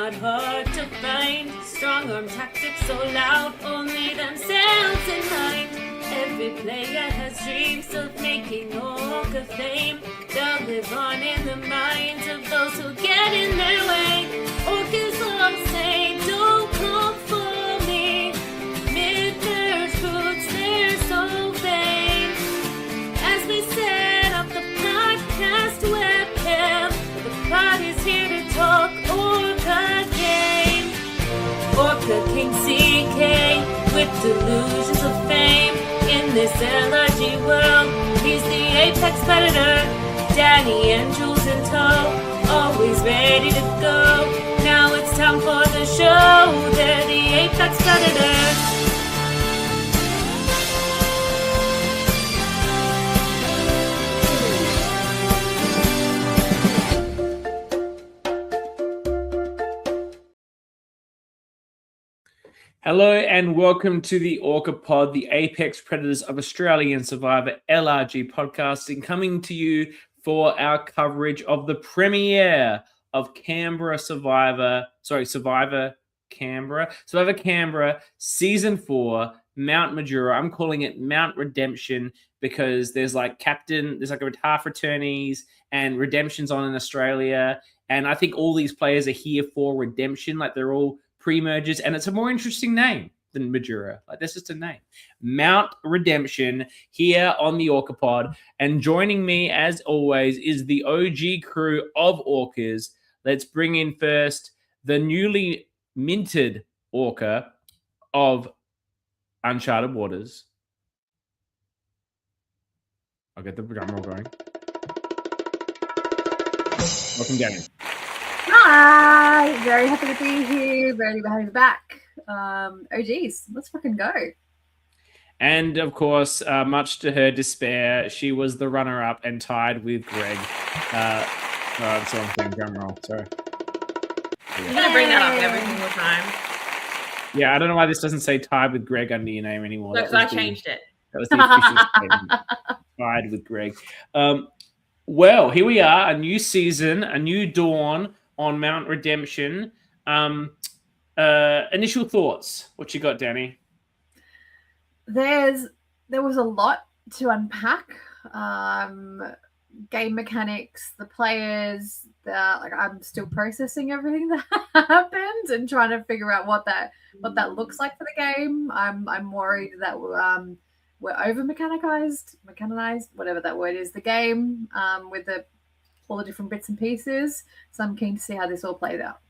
not hard to find. Strong arm tactics so loud, only themselves in mind. Every player has dreams of making ORCA fame. They'll live on in the minds of those who get in their way. ORCAs all say, don't come for me. Mid-third boots, they're so vain. As we set up the podcast webcam, the pod is here to talk ORCA game. ORCA King CK with delusions of fame. In this LRG world, he's the apex predator. Dani and Jules in tow, always ready to go. Now it's time for the show. They're the apex predators. Hello and welcome to the ORCA Pod, the Apex Predators of Australian Survivor LRG podcasting, coming to you for our coverage of the premiere of Survivor Canberra Season 4, Mount Majura. I'm calling it Mount Redemption because there's like half returnees and redemptions on in Australia. And I think all these players are here for redemption. Like they're all pre-mergers, and it's a more interesting name than Majura. Like, that's just a name. Mount Redemption here on the ORCA Pod. And joining me, as always, is the OG crew of ORCAs. Let's bring in first the newly minted ORCA of Uncharted Waters. I'll get the drum roll going. Welcome, Dani. Hi! Very happy to be here. Very happy to be back. OGs, let's fucking go. And, of course, much to her despair, she was the runner-up and tied with Greg. I'm saying drum roll. Sorry. You're going to bring that up every single time. Yeah, I don't know why this doesn't say tied with Greg under your name anymore. No, because I changed it. That was the official statement. Tied with Greg. Well, here we are, a new season, a new dawn on Mount Redemption. Initial thoughts. What you got, Dani? There was a lot to unpack. Game mechanics, the players, I'm still processing everything that happened and trying to figure out what that looks like for the game. I'm worried that we're over mechanized, whatever that word is, the game, with all the different bits and pieces. So I'm keen to see how this all plays out.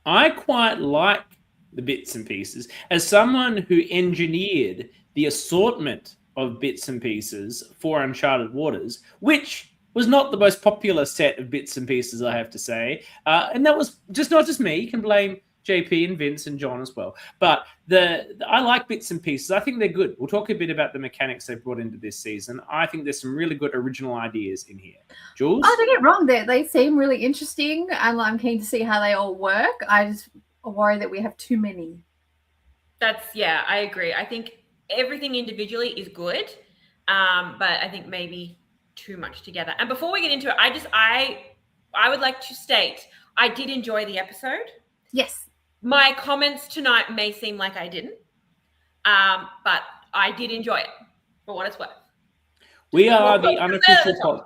I quite like the bits and pieces. As someone who engineered the assortment of bits and pieces for Uncharted Waters, which was not the most popular set of bits and pieces, I have to say. And that was not just me. You can blame JP and Vince and John as well. But I like bits and pieces. I think they're good. We'll talk a bit about the mechanics they've brought into this season. I think there's some really good original ideas in here. Jules? Oh, don't get wrong. They seem really interesting, and I'm keen to see how they all work. I just worry that we have too many. I agree. I think everything individually is good, but I think maybe too much together. And before we get into it, I would like to state I did enjoy the episode. Yes. My comments tonight may seem like I didn't, but I did enjoy it for what it's worth. We are the unofficial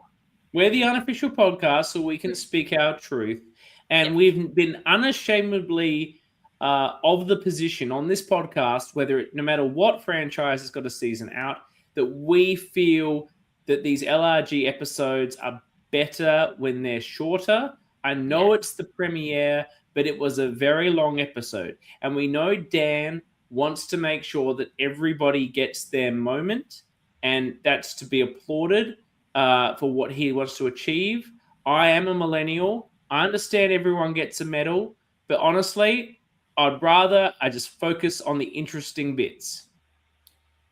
We're the unofficial podcast, so we can speak our truth. And we've been unashamedly of the position on this podcast, no matter what franchise has got a season out, that we feel that these LRG episodes are better when they're shorter. I know it's the premiere, but it was a very long episode. And we know Dan wants to make sure that everybody gets their moment, and that's to be applauded for what he wants to achieve. I am a millennial. I understand everyone gets a medal, but honestly, I'd rather I just focus on the interesting bits.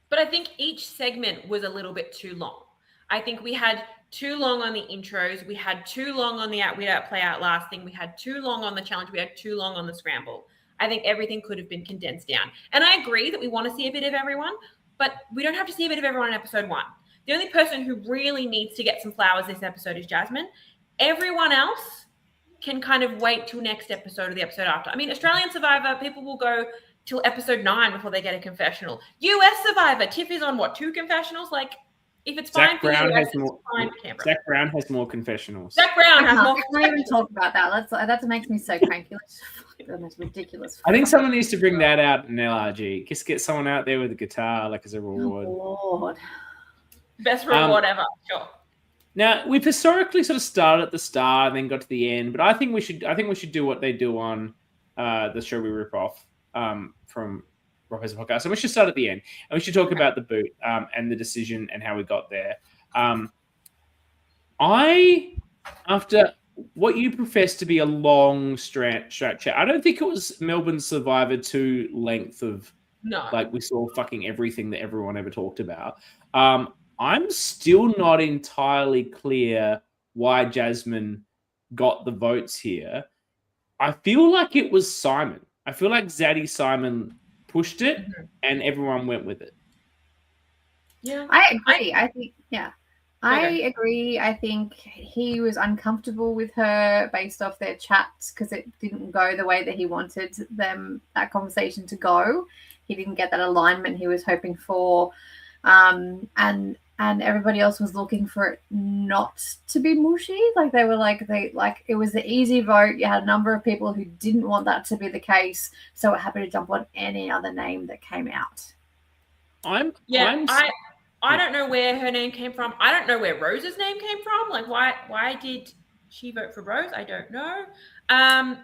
But I think each segment was a little bit too long. I think we had too long on the intros. We had too long on the play out last thing. We had too long on the challenge. We had too long on the scramble. I think everything could have been condensed down. And I agree that we want to see a bit of everyone, but we don't have to see a bit of everyone in episode 1. The only person who really needs to get some flowers this episode is Jasmine. Everyone else can kind of wait till next episode or the episode after. I mean, Australian Survivor, people will go till episode 9 before they get a confessional. US Survivor, Tiff is on 2 confessionals? Like, if it's fine for you, it's fine for Canberra. Zach Brown has more confessionals. Zach Brown has more. Let's not even talk about that. That makes me so cranky. That's ridiculous. I think someone needs to bring that out in LRG. Just get someone out there with a guitar, like as a reward. Oh, Lord. Best reward ever. Sure. Now we've historically sort of started at the start and then got to the end, but I think we should do what they do on the show we rip off from Rockers Podcast. And we should start at the end, and we should talk about the boot and the decision and how we got there. After what you profess to be a long stretch, I don't think it was Melbourne Survivor 2 length of like we saw fucking everything that everyone ever talked about. I'm still not entirely clear why Jasmine got the votes here. I feel like it was Simon. I feel like Zaddy Simon pushed it and everyone went with it. Yeah. I agree. I agree. I think he was uncomfortable with her based off their chats because it didn't go the way that he wanted that conversation to go. He didn't get that alignment he was hoping for. And everybody else was looking for it not to be mushy. Like they were it was the easy vote. You had a number of people who didn't want that to be the case, so were happy to jump on any other name that came out. I don't know where her name came from. I don't know where Rose's name came from. Like why did she vote for Rose? I don't know. I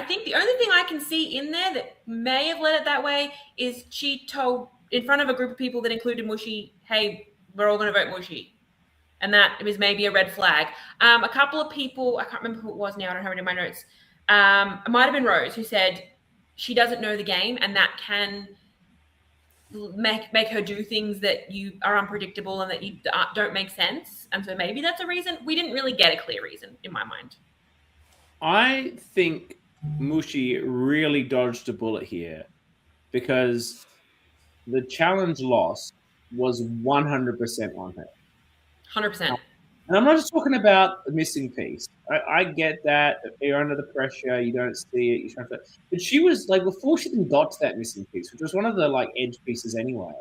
think the only thing I can see in there that may have led it that way is she told in front of a group of people that included Mushy, hey, we're all going to vote Mushy. And that was maybe a red flag. A couple of people, I can't remember who it was now, I don't have it in my notes. It might have been Rose who said she doesn't know the game and that can make her do things that you are unpredictable and that you don't make sense. And so maybe that's a reason. We didn't really get a clear reason in my mind. I think Mushy really dodged a bullet here because the challenge loss was 100% on her. 100%. And I'm not just talking about the missing piece. I get that. You're under the pressure. You don't see it. But she was like, before she even got to that missing piece, which was one of the like edge pieces anyway,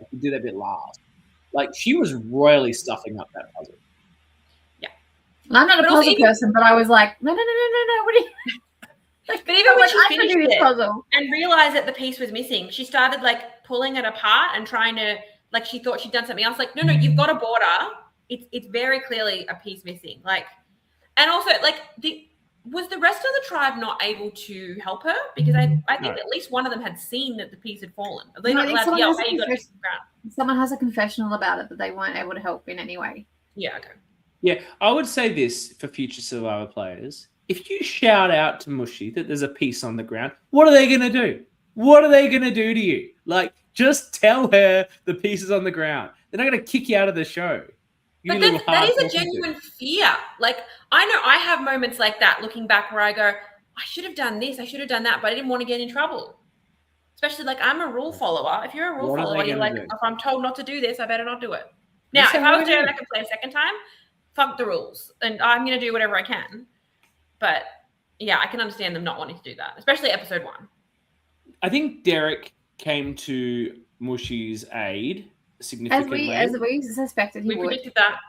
if you do that bit last, like she was royally stuffing up that puzzle. Yeah. I'm not a puzzle person, but I was like, no. What are you... But even when she finished it puzzle and realized that the piece was missing, she started like pulling it apart and trying to, like she thought she'd done something else. Like, no, you've got a border. It's very clearly a piece missing. Like, and also like was the rest of the tribe not able to help her? Because I think at least one of them had seen that the piece had fallen. They not allowed to yell, hey, you got a piece of ground. Someone has a confessional about it that they weren't able to help in any way. Yeah, okay. Yeah, I would say this for future Survivor players. If you shout out to Mushy that there's a piece on the ground, what are they going to do? What are they going to do to you? Like, just tell her the piece is on the ground. They're not going to kick you out of the show. But that is a genuine fear. Like, I know I have moments like that looking back where I go, I should have done this, I should have done that, but I didn't want to get in trouble. Especially, like, I'm a rule follower. If you're a rule follower, you're like, if I'm told not to do this, I better not do it. Now, if I was doing back and play a second time, fuck the rules. And I'm going to do whatever I can. But, yeah, I can understand them not wanting to do that, especially episode 1. I think Derek came to Mushy's aid significantly. As we suspected he would. We predicted that.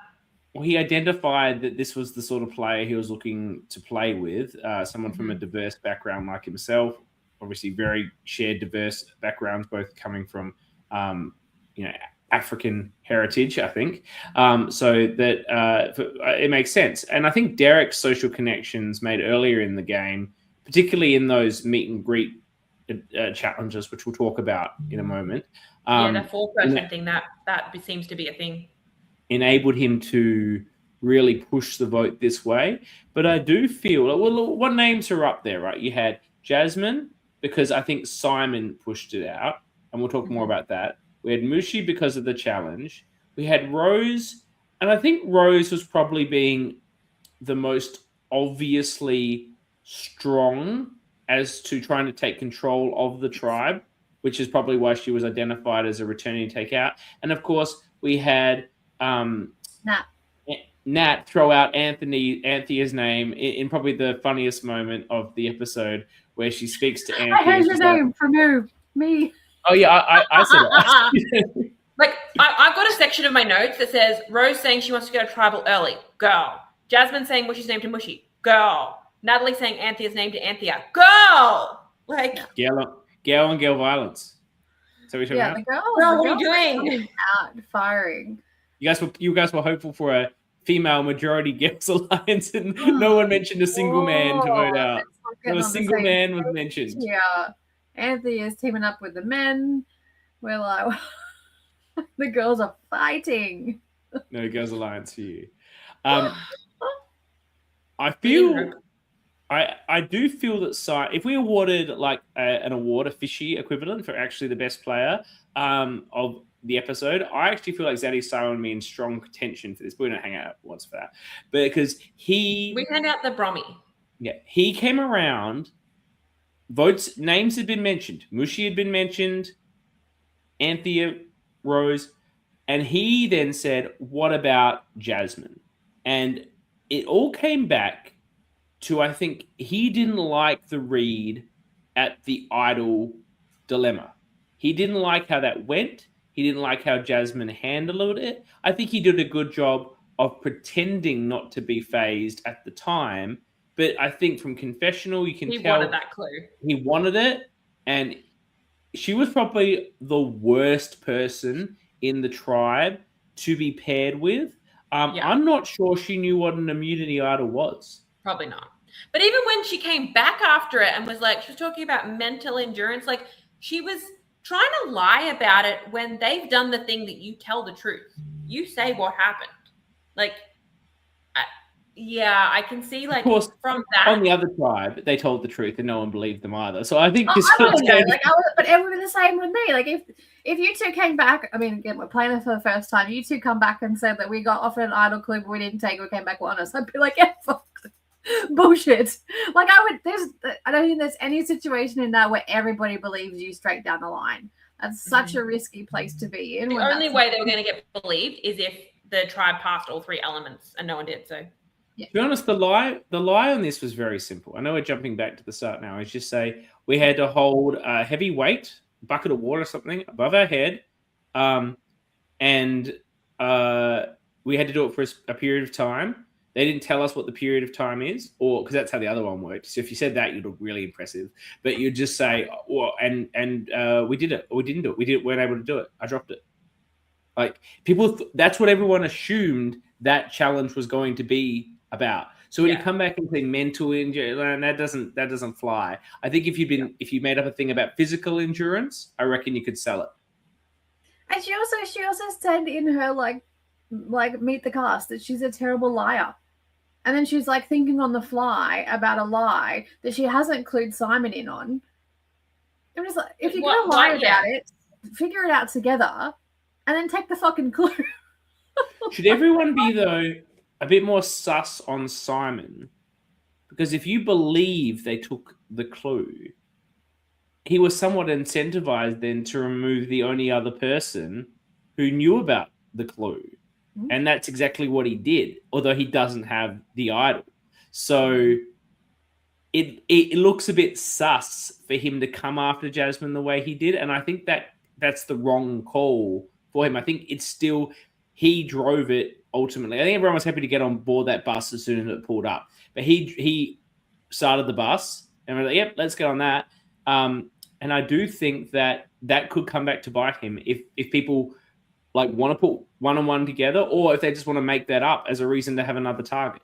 Well, he identified that this was the sort of player he was looking to play with, someone from a diverse background like himself, obviously very shared diverse backgrounds, both coming from, African heritage, I think. So that it makes sense. And I think Derek's social connections made earlier in the game, particularly in those meet and greet challenges, which we'll talk about in a moment. The 4-person thing, that seems to be a thing. Enabled him to really push the vote this way. But I do feel, well, what names are up there, right? You had Jasmine, because I think Simon pushed it out, and we'll talk more about that. We had Mushy because of the challenge. We had Rose, and I think Rose was probably being the most obviously strong as to trying to take control of the tribe, which is probably why she was identified as a returnee takeout. And of course, we had Nat. Nat throw out Anthea's name in probably the funniest moment of the episode, where she speaks to Anthea. I heard your name from who? Me. Oh yeah, I said it. Like, I've got a section of my notes that says Rose saying she wants to go to tribal early. Girl. Jasmine saying Mushy's name to Mushy. Girl. Natalie saying Anthea's name to Anthea. Girl. Like, girl on girl violence. So we're talking about? The girls. Girl, what are you doing? Out firing. You guys were hopeful for a female majority girls alliance, and no one mentioned a single man to vote out. Not a single man was mentioned. Yeah, Anthea is teaming up with the men. We're like, the girls are fighting. No girls alliance for you. I feel. I do feel that if we awarded like an award, a fishy equivalent for actually the best player of the episode, I actually feel like Zaddy, Saro, and me in strong contention for this. We don't hang out once for that, but because we hang out the Brommy. Yeah, he came around. Votes, names had been mentioned. Mushy had been mentioned. Anthea, Rose, and he then said, "What about Jasmine?" And it all came back to, I think he didn't like the read at the idol dilemma. He didn't like how that went. He didn't like how Jasmine handled it. I think he did a good job of pretending not to be phased at the time. But I think from confessional, you can tell... He wanted that clue. He wanted it. And she was probably the worst person in the tribe to be paired with. I'm not sure she knew what an immunity idol was. Probably not. But even when she came back after it and was like, she was talking about mental endurance, like she was trying to lie about it when they've done the thing that you tell the truth. You say what happened. Like, I can see, like, of course, from that. On the other tribe, they told the truth and no one believed them either. So I think but it would be the same with me. Like, if you two came back, I mean, again, we're playing this for the first time, you two come back and said that we got offered an idol clue, but we didn't take it, we came back honest. I'd be like, yeah, fuck. Bullshit. Like, I don't think there's any situation in that where everybody believes you straight down the line. That's such a risky place to be in. The only way they were going to get believed is if the tribe passed all three elements, and no one did. So, to be honest, the lie on this was very simple. I know we're jumping back to the start now. I just say we had to hold a heavy weight, bucket of water or something above our head, and we had to do it for a period of time. They didn't tell us what the period of time is, or because that's how the other one worked. So if you said that, you'd look really impressive. But you'd just say, "Well," and we did it, or we didn't do it. We weren't able to do it. I dropped it. Like people, that's what everyone assumed that challenge was going to be about. So when you come back and say mental injury, that doesn't fly. I think if you made up a thing about physical endurance, I reckon you could sell it. And she also said in her like meet the cast that she's a terrible liar. And then she's like thinking on the fly about a lie that she hasn't clued Simon in on. I'm just like, if you're going to lie about it, figure it out together and then take the fucking clue. Should everyone be, though, a bit more sus on Simon? Because if you believe they took the clue, he was somewhat incentivized then to remove the only other person who knew about the clue. And that's exactly what he did, although he doesn't have the idol. So it looks a bit sus for him to come after Jasmine the way he did. And I think that's the wrong call for him. I think it's still, he drove it ultimately. I think everyone was happy to get on board that bus as soon as it pulled up. But he started the bus and we're like, yep, let's get on that. And I do think that could come back to bite him if people like want to put one-on-one together, or if they just want to make that up as a reason to have another target.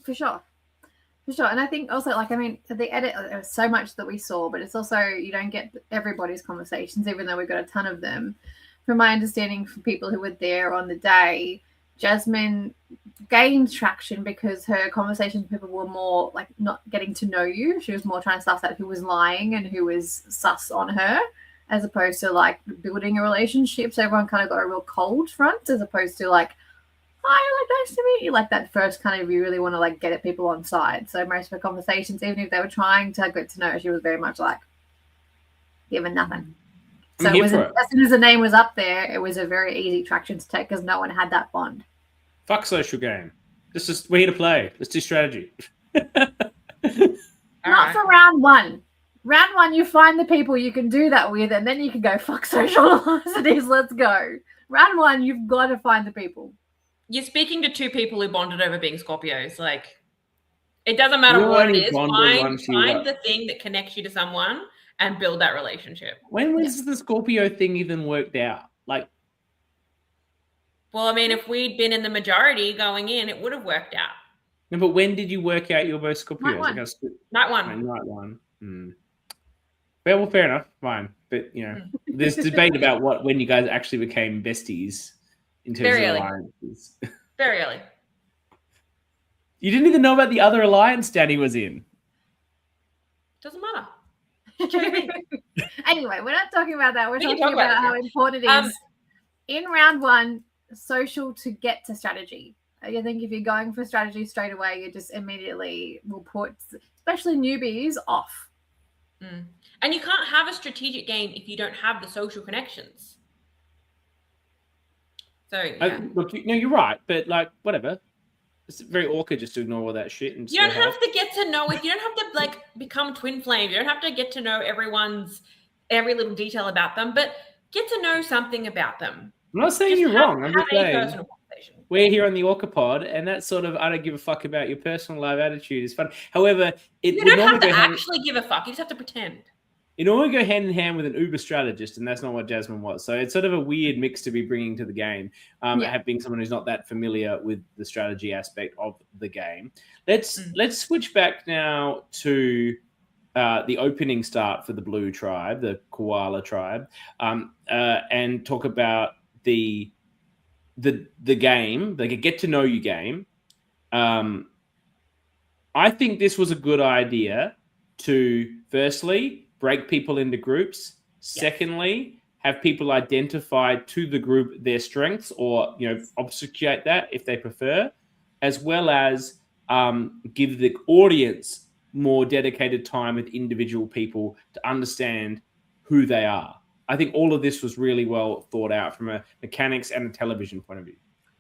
For sure. And I think also, like, I mean, the edit, there was so much that we saw, but it's also, you don't get everybody's conversations, even though we've got a ton of them. From my understanding, from people who were there on the day, Jasmine gained traction because her conversations with people were more like not getting to know you. She was more trying to suss out who was lying and who was sus on her, as opposed to like building a relationship. So everyone kind of got a real cold front, as opposed to like, hi, like, nice to meet you. Like that first kind of, you really want to like get at people on side. So most of her conversations, even if they were trying to get to know her, she was very much like giving nothing. So it was, as soon as the name was up there, it was a very easy traction to take because no one had that bond. Fuck social game. We're here to play. Let's do strategy. Not for round one. Round one, you find the people you can do that with, and then you can go, fuck social velocities, let's go. Round one, you've got to find the people. You're speaking to two people who bonded over being Scorpios. Like, it doesn't matter what it is. Find the thing that connects you to someone and build that relationship. When was the Scorpio thing even worked out? Like, well, I mean, if we'd been in the majority going in, it would have worked out. No, but when did you work out you're both Scorpios? Night one. Night one. Well, fair enough. Fine. But, there's debate about when you guys actually became besties in terms of alliances. Very early. You didn't even know about the other alliance Dani was in. Doesn't matter. Anyway, we're not talking about that. We're talking about how important it is in round one, social to get to strategy. I think if you're going for strategy straight away, you just immediately will put, especially newbies, off. And you can't have a strategic game if you don't have the social connections. So, look, you're right, but whatever. It's very ORCA just to ignore all that shit. And you don't have to get to know it. You don't have to become twin flame. You don't have to get to know every little detail about them, but get to know something about them. I'm not saying you're wrong. I'm just saying we're here on the ORCA pod, and that sort of I don't give a fuck about your personal life attitude is fun. However, you don't have to actually give a fuck. You just have to pretend. It normally go hand in hand with an uber strategist, and that's not what Jasmine was. So it's sort of a weird mix to be bringing to the game, being someone who's not that familiar with the strategy aspect of the game. Let's switch back now to the opening start for the Blue Tribe, the Koala Tribe, and talk about the game, like a get to know you game. I think this was a good idea to firstly break people into groups. Secondly, have people identify to the group their strengths or, obfuscate that if they prefer, as well as give the audience more dedicated time with individual people to understand who they are. I think all of this was really well thought out from a mechanics and a television point of view.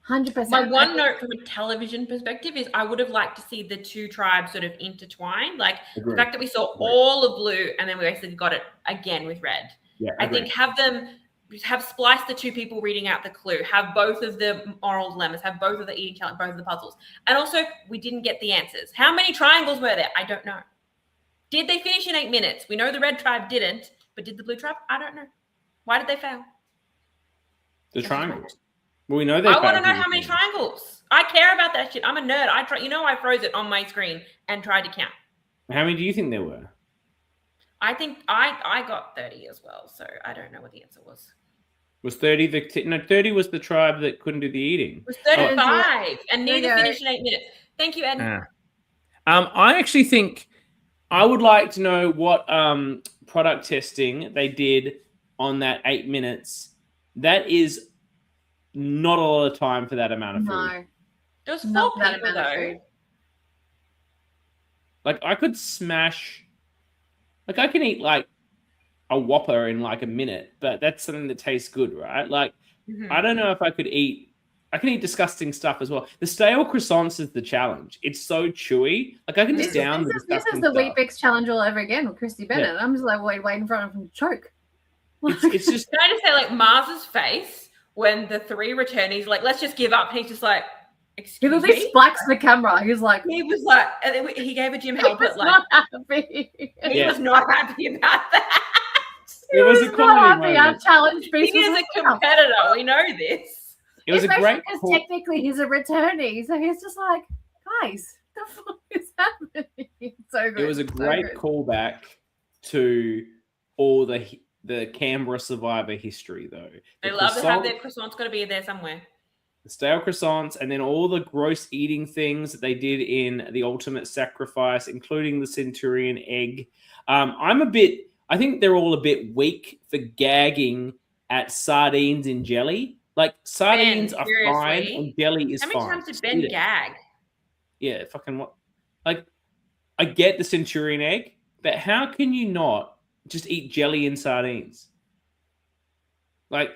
100%. My one note from a television perspective is I would have liked to see the two tribes sort of intertwined. Like the fact that we saw all of blue and then we basically got it again with red. Yeah, I think have spliced the two people reading out the clue, have both of the moral dilemmas, have both of the eating challenge, both of the puzzles. And also, we didn't get the answers. How many triangles were there? I don't know. Did they finish in 8 minutes? We know the red tribe didn't, but did the blue tribe? I don't know. Why did they fail? The triangles. Well, we know they. I want to know how many triangles. I care about that shit. I'm a nerd. I froze it on my screen and tried to count. How many do you think there were? I think I got 30 as well, so I don't know what the answer was. Was 30 30 was the tribe that couldn't do the eating. It was 35, and neither finished in 8 minutes. Thank you, Ed. I actually think I would like to know what product testing they did on that 8 minutes. That is not a lot of time for that amount of food. No. There was 4 people, though. Like, I could smash... Like, I can eat, like, a Whopper in, like, a minute, but that's something that tastes good, right? Like, I don't know if I could eat... I can eat disgusting stuff as well. The stale croissants is the challenge. It's so chewy. Like, I can just down the disgusting This is the Wheat Bix challenge all over again with Christy Bennett. Yeah. I'm just like, waiting for him to choke. It's just... Can I just say, like, Mars's face when the 3 returnees, like, let's just give up. And he's just like, excuse me. He literally spikes the camera. He was like... and then he gave a Jim Halpert, like... not happy. He was not happy about that. It was a comedy moment. Our challenge piece he is a competitor. We know this. It was especially a great... because technically he's a returnee. So he's just like, guys, the fuck is happening? So good. It was a great callback to all the Canberra Survivor history, though. They love to have their croissants got to be there somewhere. The stale croissants, and then all the gross eating things that they did in the Ultimate Sacrifice, including the Centurion egg. I think they're all a bit weak for gagging at sardines in jelly. Like, sardines are fine and jelly is fine. How many times did Ben gag? Yeah, fucking what? Like, I get the Centurion egg, but how can you not just eat jelly and sardines? Like,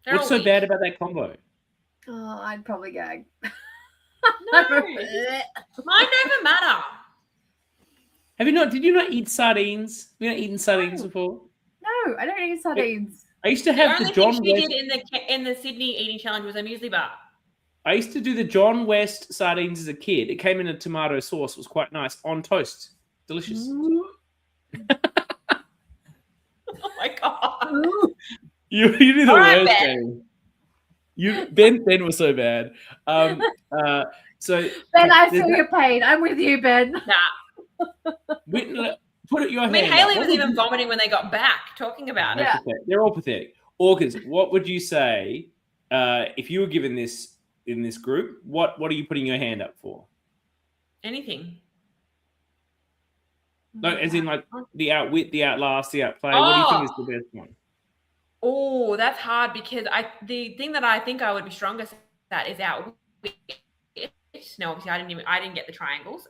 what's so bad about that combo? Oh, I'd probably gag. Mine never matter. Did you not eat sardines? Have you not eaten sardines before? No, I don't eat sardines. I used to The have only the John thing she West. did in the Sydney eating challenge was a muesli bar. I used to do the John West sardines as a kid. It came in a tomato sauce. It was quite nice on toast. Delicious. Oh my god! You do the All right, worst Ben. thing. Ben was so bad. So Ben, I feel your pain. I'm with you, Ben. Nah. Put it your I mean, hand Haley up. was even vomiting when they got back, talking about it. Yeah. They're all pathetic. ORCAs, what would you say if you were given this in this group? What are you putting your hand up for? Anything. No, as in like the outwit, the outlast, the outplay. What do you think is the best one? Oh, that's hard because the thing that I think I would be strongest at is outwit. No, obviously I didn't get the triangles.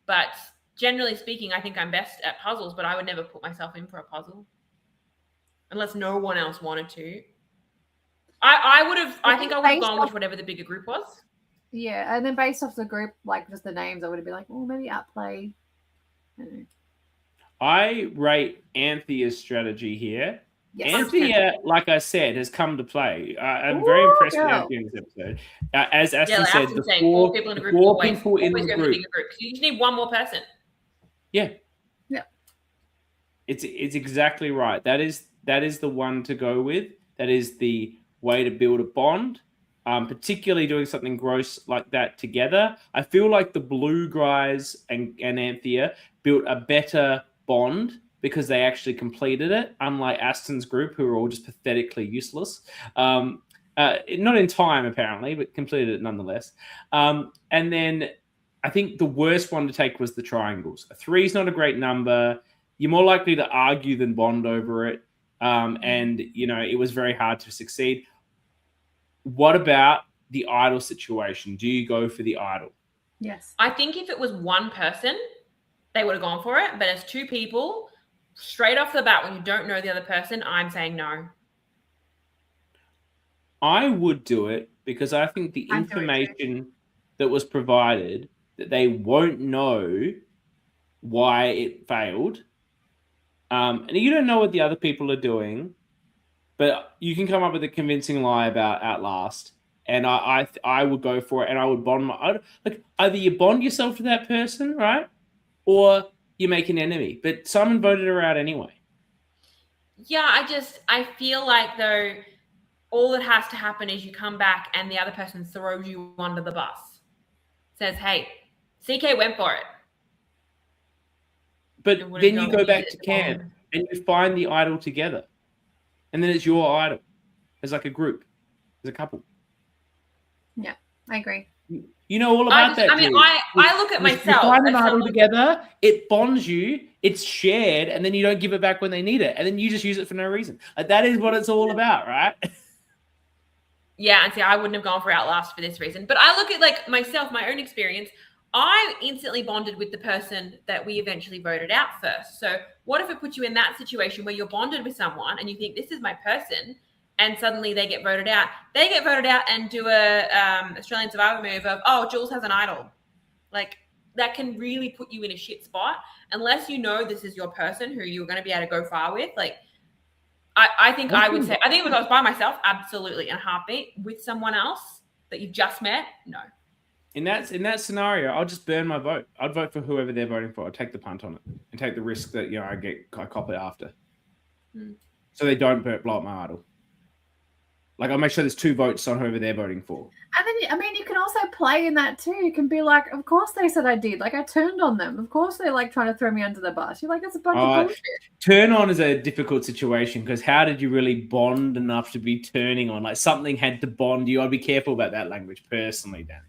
But generally speaking, I think I'm best at puzzles, but I would never put myself in for a puzzle unless no one else wanted to. I think I would have gone with whatever the bigger group was. Yeah, and then based off the group, like just the names, I would have been like, oh, maybe outplay. I rate Anthea's strategy here. Yes. Anthea, like I said, has come to play. I'm very impressed with Anthea in this episode. As Aston said, the four people in the group. You just need one more person. Yeah. Yeah. It's exactly right. That is the one to go with. That is the way to build a bond. Particularly doing something gross like that together. I feel like the blue guys and Anthea built a better bond because they actually completed it, unlike Aston's group, who are all just pathetically useless. Not in time, apparently, but completed it nonetheless. And then I think the worst one to take was the triangles. A 3 is not a great number. You're more likely to argue than bond over it. And, it was very hard to succeed. What about the idol situation? Do you go for the idol? Yes. I think if it was one person, they would have gone for it. But as two people, straight off the bat, when you don't know the other person, I'm saying no. I would do it because I think the information that was provided, that they won't know why it failed. And you don't know what the other people are doing, but you can come up with a convincing lie about Outlast. And I would go for it, and I would bond either you bond yourself to that person, right? Or you make an enemy. But Simon voted her out anyway. Yeah, I feel like though all that has to happen is you come back and the other person throws you under the bus. Says, hey, CK went for it. But then you go back to camp and you find the idol together. And then it's your idol. As like a group. As a couple. Yeah, I agree. You know all about that. I mean, I look at myself. You find an idol together, it bonds you, it's shared, and then you don't give it back when they need it. And then you just use it for no reason. Like, that is what it's all about, right? Yeah, and see, I wouldn't have gone for Outlast for this reason. But I look at like myself, my own experience. I instantly bonded with the person that we eventually voted out first. So what if it puts you in that situation where you're bonded with someone and you think this is my person, and suddenly they get voted out? They get voted out and do a Australian Survivor move of, oh, Jules has an idol. Like, that can really put you in a shit spot unless you know this is your person who you're going to be able to go far with. Like, I think I would say, I think if I was by myself, absolutely, in a heartbeat. With someone else that you've just met, no. In that scenario, I'll just burn my vote. I'd vote for whoever they're voting for. I'd take the punt on it and take the risk that I cop it after, so they don't blow up my idol. Like, I'll make sure there's 2 votes on whoever they're voting for. And then, I mean, you can also play in that too. You can be like, of course they said I did. Like, I turned on them. Of course they're like trying to throw me under the bus. You're like, that's a bunch of bullshit. Turn on is a difficult situation because how did you really bond enough to be turning on? Like, something had to bond you. I'd be careful about that language personally, Dani.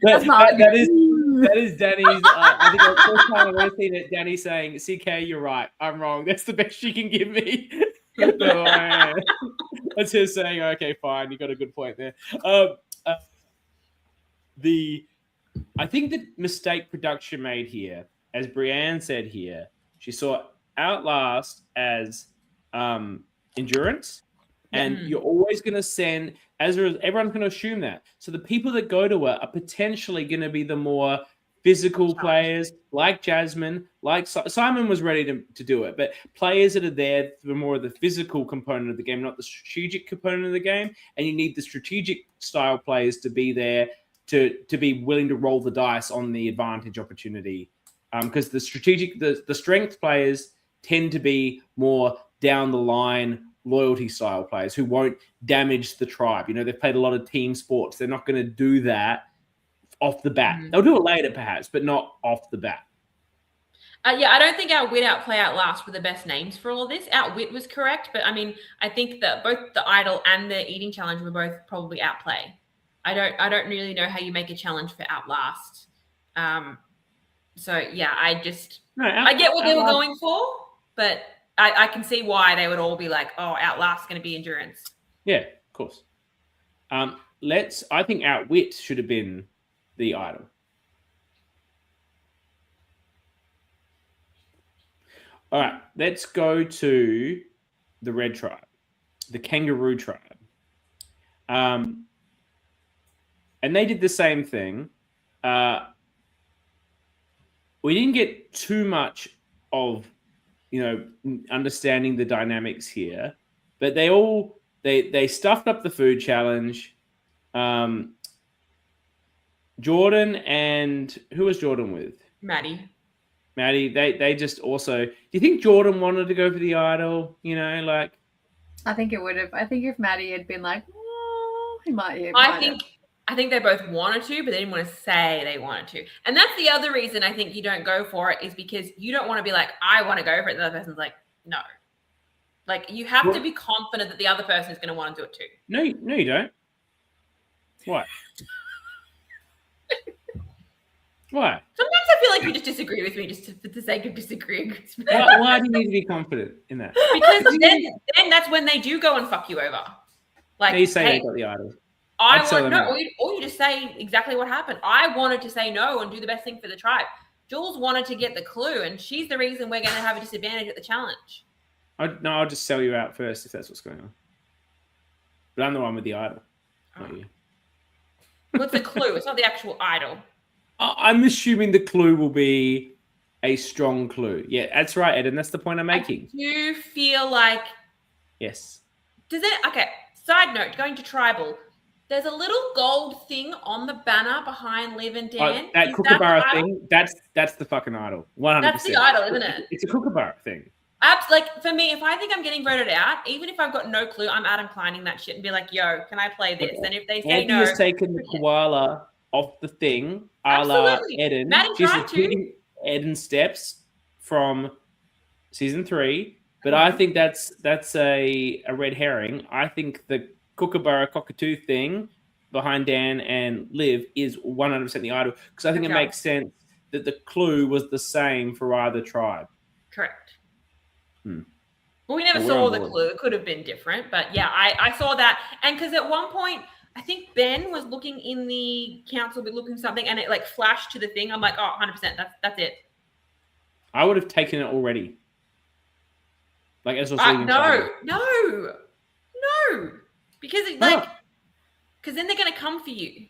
That is Dani's. I think the first time I've ever seen it, Dani saying, "CK, you're right. I'm wrong. That's the best you can give me." That's her saying, "Okay, fine. You got a good point there." I think the mistake production made here, as Brianne said here, she saw Outlast as endurance, And you're always going to send, everyone's going to assume that. So the people that go to it are potentially going to be the more physical players, like Jasmine, like Simon was ready to do it, but players that are there for more of the physical component of the game, not the strategic component of the game. And you need the strategic style players to be there to be willing to roll the dice on the advantage opportunity. Because the strength players tend to be more down the line loyalty style players who won't damage the tribe. They've played a lot of team sports. They're not going to do that off the bat. They'll do it later perhaps, but not off the bat. I don't think Outwit, Outplay, Outlast were the best names for all of this. Outwit was correct, but I mean, I think that both the Idol and the Eating Challenge were both probably Outplay. I don't really know how you make a challenge for Outlast. So yeah, I get what they were going for, but I can see why they would all be like, oh, Outlast's going to be endurance. Yeah, of course. I think Outwit should have been the Idol. All right, let's go to the Red Tribe, the Kangaroo Tribe. And they did the same thing. We didn't get too much of, understanding the dynamics here, but they stuffed up the food challenge. Jordan and who was Jordan with? Maddie. They just also. Do you think Jordan wanted to go for the Idol? I think it would have. I think if Maddie had been like, he might. I think they both wanted to, but they didn't want to say they wanted to. And that's the other reason I think you don't go for it, is because you don't want to be like, I want to go for it. The other person's like, no. Like, you have to be confident that the other person is going to want to do it too. No, you don't. What? Why? Sometimes I feel like you just disagree with me just for the sake of disagreeing with me. Why do you need to be confident in that? Because then that's when they do go and fuck you over. Like, you say they got the Idol. Or you just say exactly what happened. I wanted to say no and do the best thing for the tribe. Jules wanted to get the clue, and she's the reason we're going to have a disadvantage at the challenge. I'll just sell you out first if that's what's going on. But I'm the one with the Idol, not you. What's the clue? It's not the actual Idol. I'm assuming the clue will be a strong clue. Yeah, that's right, Ed, and that's the point I'm making. Do you feel like... Yes. Okay, side note, going to Tribal, there's a little gold thing on the banner behind Liv and Dan. That Kookaburra thing, that's the fucking Idol. 100%. That's the Idol, isn't it? It's a Kookaburra thing. Like, for me, if I think I'm getting voted out, even if I've got no clue, I'm Adam Kleining that shit and be like, yo, can I play this? And if they say no... Andy has taken the koala off the thing, a la Eden. She's repeating Eden steps from season 3, but I think that's a red herring. I think the Kookaburra cockatoo thing behind Dan and Liv is 100% the Idol, because I think it makes sense that the clue was the same for either tribe. Correct. Well, we never saw the clue. It could have been different, but yeah, I saw that. And because at one point, I think Ben was looking in the council, but looking something, and it like flashed to the thing. I'm like, oh, 100%. That's it. I would have taken it already. Like as I was no, because because then they're gonna come for you.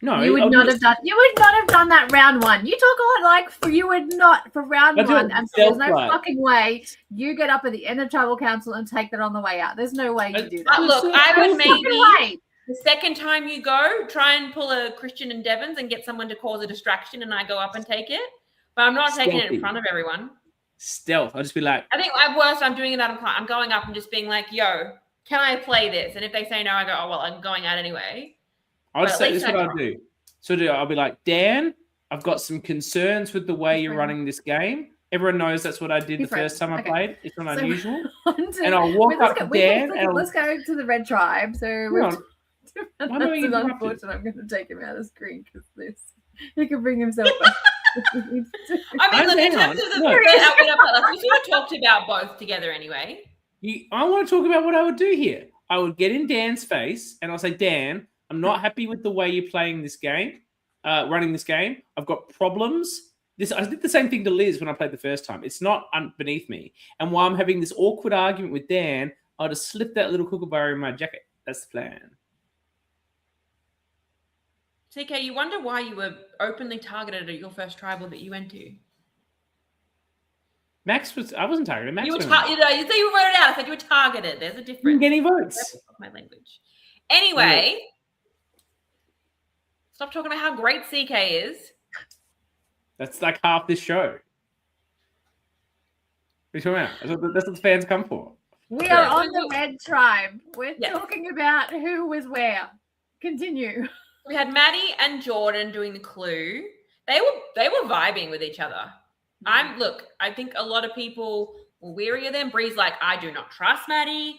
No, you would not have done. You would not have done that round 1. You talk a lot like you would not for round 1, and so there's no fucking way you get up at the end of tribal council and take that on the way out. There's no way you do that. Look, I would maybe. The second time you go, try and pull a Christian and Devons and get someone to cause a distraction, and I go up and take it. But I'm not taking it in front of everyone. Stealth. I'll just be like... I think at worst, I'm doing it out of... I'm going up and just being like, yo, can I play this? And if they say no, I go, oh, well, I'm going out anyway. I'll just say this is what I'll do. So I'll be like, Dan, I've got some concerns with the way you're running this game. Everyone knows that's what I did the first time I played. It's not unusual. And I'll walk up to Dan. Let's go to the Red Tribe. So... That's unfortunate. I'm going to take him out of screen because he can bring himself back. I mean, look, in terms of the we sort of talked about both together anyway. I want to talk about what I would do here. I would get in Dan's face and I'll say, Dan, I'm not happy with the way you're playing this game, running this game. I've got problems. I did the same thing to Liz when I played the first time. It's not beneath me. And while I'm having this awkward argument with Dan, I'll just slip that little kookaburra in my jacket. That's the plan. CK, you wonder why you were openly targeted at your first tribal that you went to. I wasn't targeted. Max You were went. you say you wrote it out. I said you were targeted. There's a difference. Didn't get any votes. My language. Anyway, stop talking about how great CK is. That's like half this show. What are you talking about? That's what the fans come for. We are on the red tribe. We're talking about who was where. Continue. We had Maddie and Jordan doing the clue. They were vibing with each other. I think a lot of people were weary of them. Bree's like, I do not trust Maddie.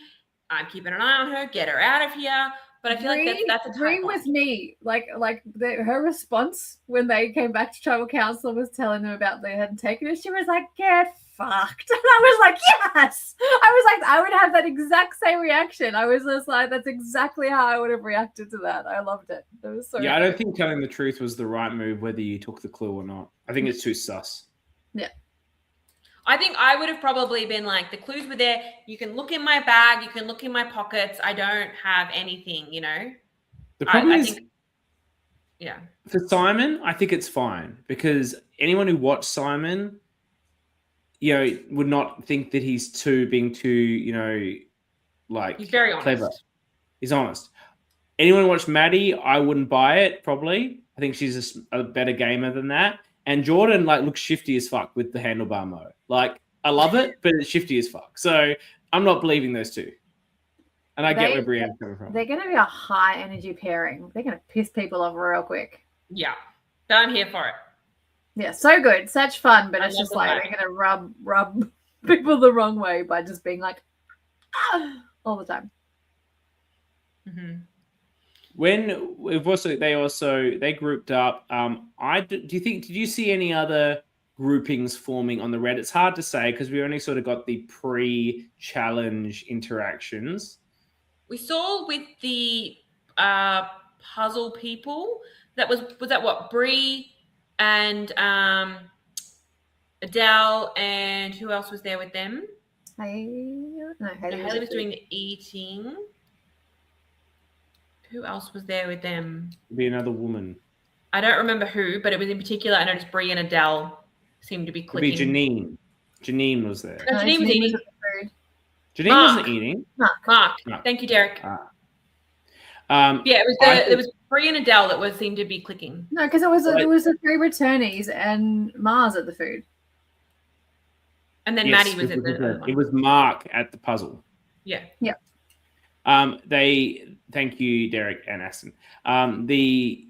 I'm keeping an eye on her. Get her out of here. But I feel like that's a Bree was me. Her response when they came back to tribal council was telling them about they hadn't taken it. She was like, "Get fucked," and I was like, "Yes." I was like, I would have that exact same reaction. I was just like, that's exactly how I would have reacted to that. I loved it. It was so. Yeah, I don't think telling the truth was the right move, whether you took the clue or not. I think it's too sus. Yeah. I think I would have probably been like, the clues were there. You can look in my bag. You can look in my pockets. I don't have anything, The problem is, think, yeah. For Simon, I think it's fine because anyone who watched Simon, would not think that he's being too, he's very honest. Clever. He's honest. Anyone who watched Maddie, I wouldn't buy it, probably. I think she's a better gamer than that. And Jordan, looks shifty as fuck with the handlebar mo. I love it, but it's shifty as fuck. So I'm not believing those two. And I get where Brienne's coming from. They're going to be a high energy pairing. They're going to piss people off real quick. Yeah. But I'm here for it. Yeah, so good. Such fun, but it's just like they're going to rub people the wrong way by just being like, all the time. Mm-hmm. When they grouped up. Did you see any other groupings forming on the red? It's hard to say because we only sort of got the pre-challenge interactions. We saw with the puzzle people that was that what Bree and Adele, and who else was there with them? Haley was doing the eating. Who else was there with them? Be another woman. I don't remember who, but it was in particular. I noticed Bree and Adele seemed to be clicking. It'd be Janine. Janine was there. No, Janine was eating. Janine wasn't eating. Mark. Thank you, Derek. It was Bree and Adele that seemed to be clicking. No, because it was the 3 returnees and Mars at the food. And then Maddie was at the other one. It was Mark at the puzzle. Yeah. Yeah. Thank you, Derek and Aston. The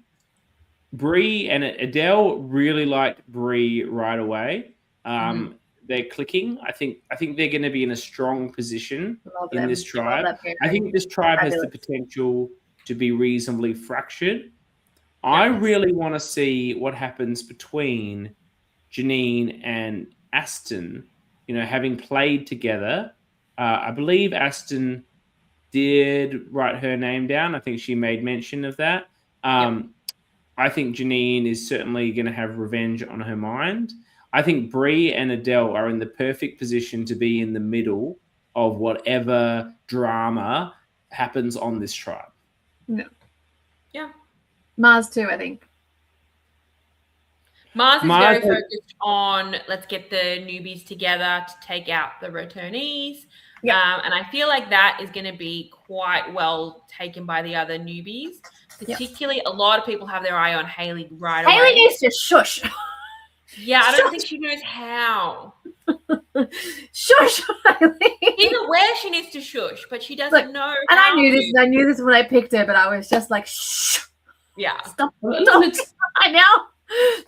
Bree and Adele really liked Bree right away. They're clicking. I think they're going to be in a strong position in this tribe. I think this tribe has the potential to be reasonably fractured. I really want to see what happens between Janine and Aston, having played together. I believe Aston did write her name down. I think she made mention of that. I think Janine is certainly going to have revenge on her mind. I think Bree and Adele are in the perfect position to be in the middle of whatever drama happens on this tribe. No. Yeah. Mars too, I think. Mars is very focused on let's get the newbies together to take out the returnees. Yeah. And I feel like that is going to be quite well taken by the other newbies. Particularly, a lot of people have their eye on Haley right away. Haley needs to shush. Yeah, I don't think she knows how. Shush, Haley. Even where she needs to shush, but she doesn't know. And I knew this. I knew this when I picked her, but I was just like, shh. Yeah. Stop. I know.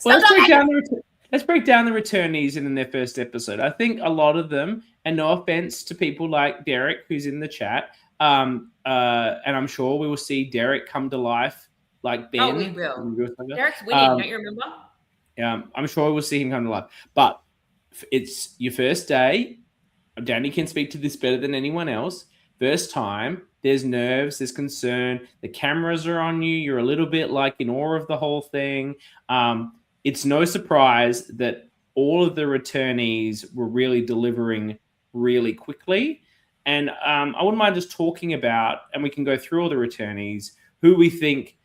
Let's break down the returnees in their first episode. I think a lot of them, and no offense to people like Derek, who's in the chat, and I'm sure we will see Derek come to life like Ben. Oh, we will. Derek's winning, don't you remember? Yeah, I'm sure we'll see him come to life. But it's your first day. Dani can speak to this better than anyone else. First time, there's nerves, there's concern. The cameras are on you. You're a little bit in awe of the whole thing. It's no surprise that all of the returnees were really delivering really quickly. And I wouldn't mind just talking about, and we can go through all the returnees, who we think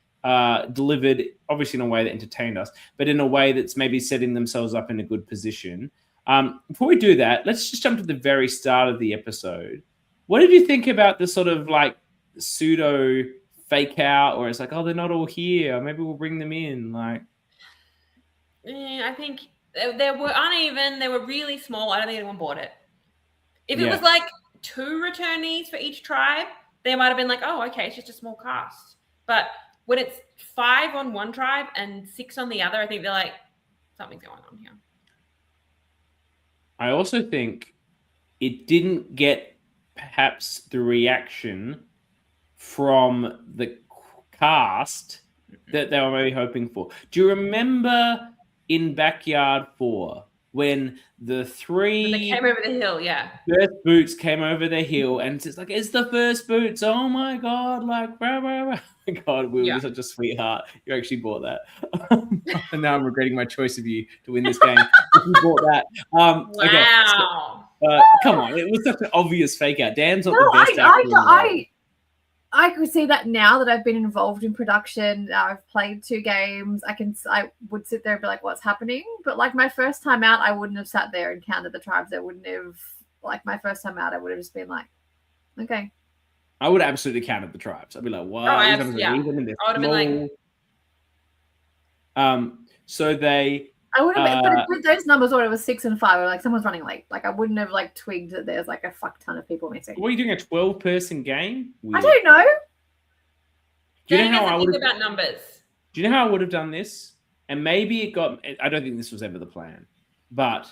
delivered, obviously in a way that entertained us, but in a way that's maybe setting themselves up in a good position. Before we do that, let's just jump to the very start of the episode. What did you think about the sort of like pseudo fake out, or it's like, oh, they're not all here, maybe we'll bring them in? Like, I think they were uneven. They were really small. I don't think anyone bought it. If it was like 2 returnees for each tribe, they might have been like, oh, okay, it's just a small cast. But when it's 5 on one tribe and 6 on the other, I think they're like, something's going on here. I also think it didn't get perhaps the reaction from the cast that they were maybe hoping for. Do you remember in Backyard 4 when the 3 when they came over the hill, first boots came over the hill, and it's like, it's the first boots, oh my god, like blah, blah, blah. Oh my god, Will, you're such a sweetheart, you actually bought that. And now I'm regretting my choice of you to win this game. You bought that. Wow. Okay, so, come on, it was such an obvious fake out. Dan's not the best actor in the world. I could see that now that I've been involved in production. I've played 2 games. I would sit there and be like, what's happening? But like my first time out, I wouldn't have sat there and counted the tribes. I wouldn't have, like my first time out, I would have just been like, okay. I would have absolutely counted the tribes. I'd be like, wow. I would have been like, so they... I would have, but with those numbers, or it was 6 and 5, or like someone's running late. Like I wouldn't have like twigged that there's like a fuck ton of people missing. What are you doing, a 12-person game? I don't know. Do you know how I would about numbers? Do you know how I would have done this? And maybe it got... I don't think this was ever the plan, but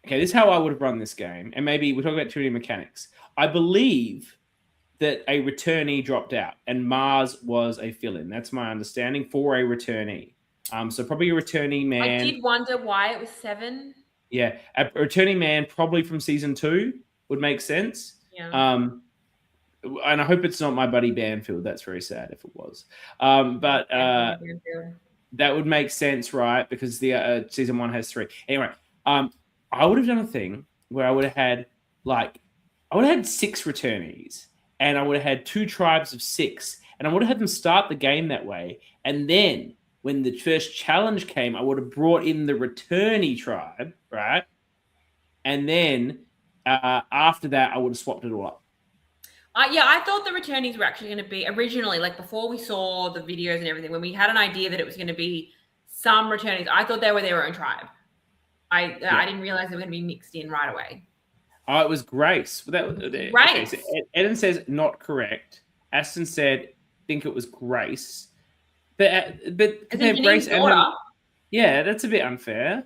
okay, this is how I would have run this game. And maybe we're talking about too many mechanics. I believe that a returnee dropped out, and Mars was a fill-in. That's my understanding for a returnee. So probably a returnee man. I did wonder why it was 7. Yeah, a returning man probably from season 2 would make sense. Yeah. And I hope it's not my buddy Banfield. That's very sad if it was. But that would make sense, right? Because the season 1 has 3. Anyway, I would have done a thing where I would have had 6 returnees, and I would have had 2 tribes of 6, and I would have had them start the game that way, and then when the first challenge came, I would have brought in the returnee tribe, right? And then after that, I would have swapped it all up. I thought the returnees were actually going to be originally, like before we saw the videos and everything, when we had an idea that it was going to be some returnees, I thought they were their own tribe. I didn't realize they were going to be mixed in right away. Oh, it was Grace. Grace. Okay, so Eden says not correct. Aston said think it was Grace. But Grace and her, yeah, that's a bit unfair.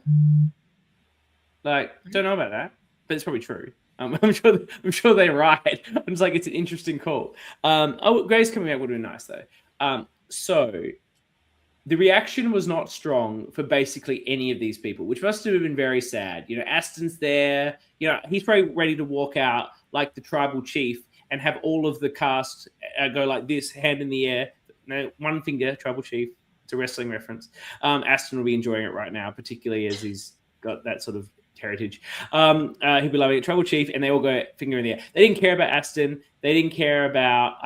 Like, don't know about that, but it's probably true. I'm sure they're right. I'm just like, it's an interesting call. Grace coming out would have been nice though. So the reaction was not strong for basically any of these people, which must have been very sad. You know, Aston's there. You know, he's probably ready to walk out like the tribal chief and have all of the cast go like this, hand in the air. No, one finger, tribal chief. It's a wrestling reference. Aston will be enjoying it right now, particularly as he's got that sort of heritage. He'll be loving it. Tribal chief, and they all go finger in the air. They didn't care about Aston. They didn't care about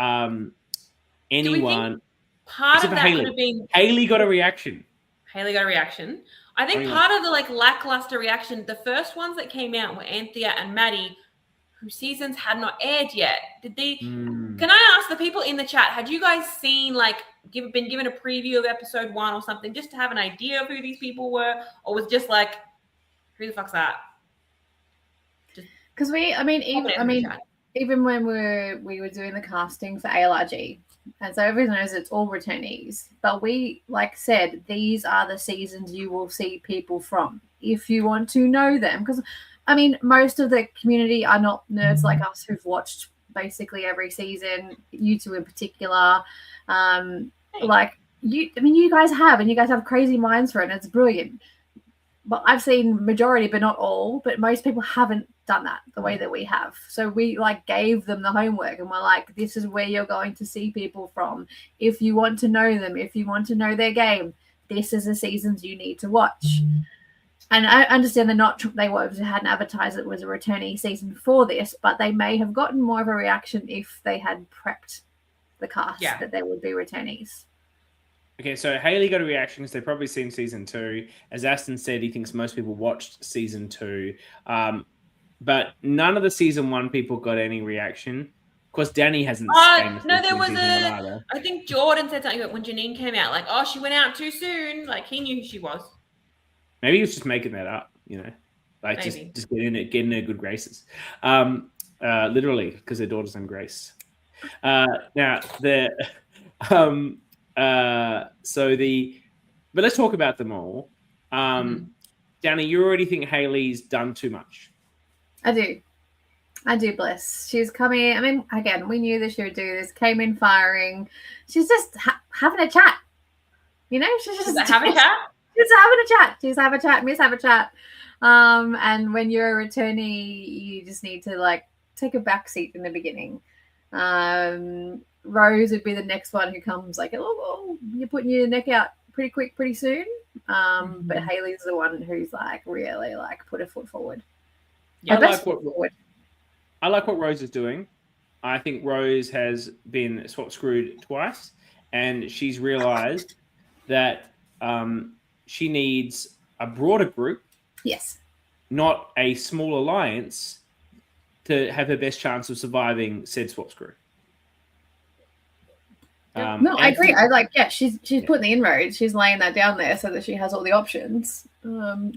anyone. Part of that could have been Haley got a reaction. I think part of the like lackluster reaction, the first ones that came out were Anthea and Maddie, whose seasons had not aired yet. Did they? Can I ask the people in the chat? Had you guys seen been given a preview of episode 1 or something, just to have an idea of who these people were, or was just like, who the fuck's that? Because even when we were doing the casting for ALRG, and so everyone knows it's all returnees, but we said these are the seasons you will see people from if you want to know them, because most of the community are not nerds like us who've watched basically every season, you two in particular. You guys have, and you guys have crazy minds for it, and it's brilliant. But I've seen majority, but not all, but most people haven't done that the way that we have. So we gave them the homework, and we're like, this is where you're going to see people from. If you want to know them, if you want to know their game, this is the seasons you need to watch. And I understand they hadn't advertised it was a returnee season for this, but they may have gotten more of a reaction if they had prepped the cast that there would be returnees. Okay, so Haley got a reaction because they've probably seen season 2. As Aston said, he thinks most people watched season 2. But none of the season 1 people got any reaction. Of course, Dani hasn't. No, there was I think Jordan said something when Janine came out, like, oh, she went out too soon. Like, he knew who she was. Maybe he was just making that up, like Maybe. just getting her good graces. Literally, because their daughter's named Grace. Now but let's talk about them all. Dani, you already think Haley's done too much. I do, bless. She's coming. I mean, again, we knew that she would do this. Came in firing. She's just having a chat. She's just having a chat. She's having a chat. She's have a chat. Miss have a chat. And when you're a returnee, you just need to take a back seat in the beginning. Rose would be the next one who comes oh, you're putting your neck out pretty quick, pretty soon. But Haley's the one who's really put her foot forward. Yeah, I like what Rose is doing. I think Rose has been swap screwed twice, and she's realized that she needs a broader group. Yes. Not a small alliance to have her best chance of surviving said swap screw. No, I agree. She's putting the inroads. She's laying that down there so that she has all the options.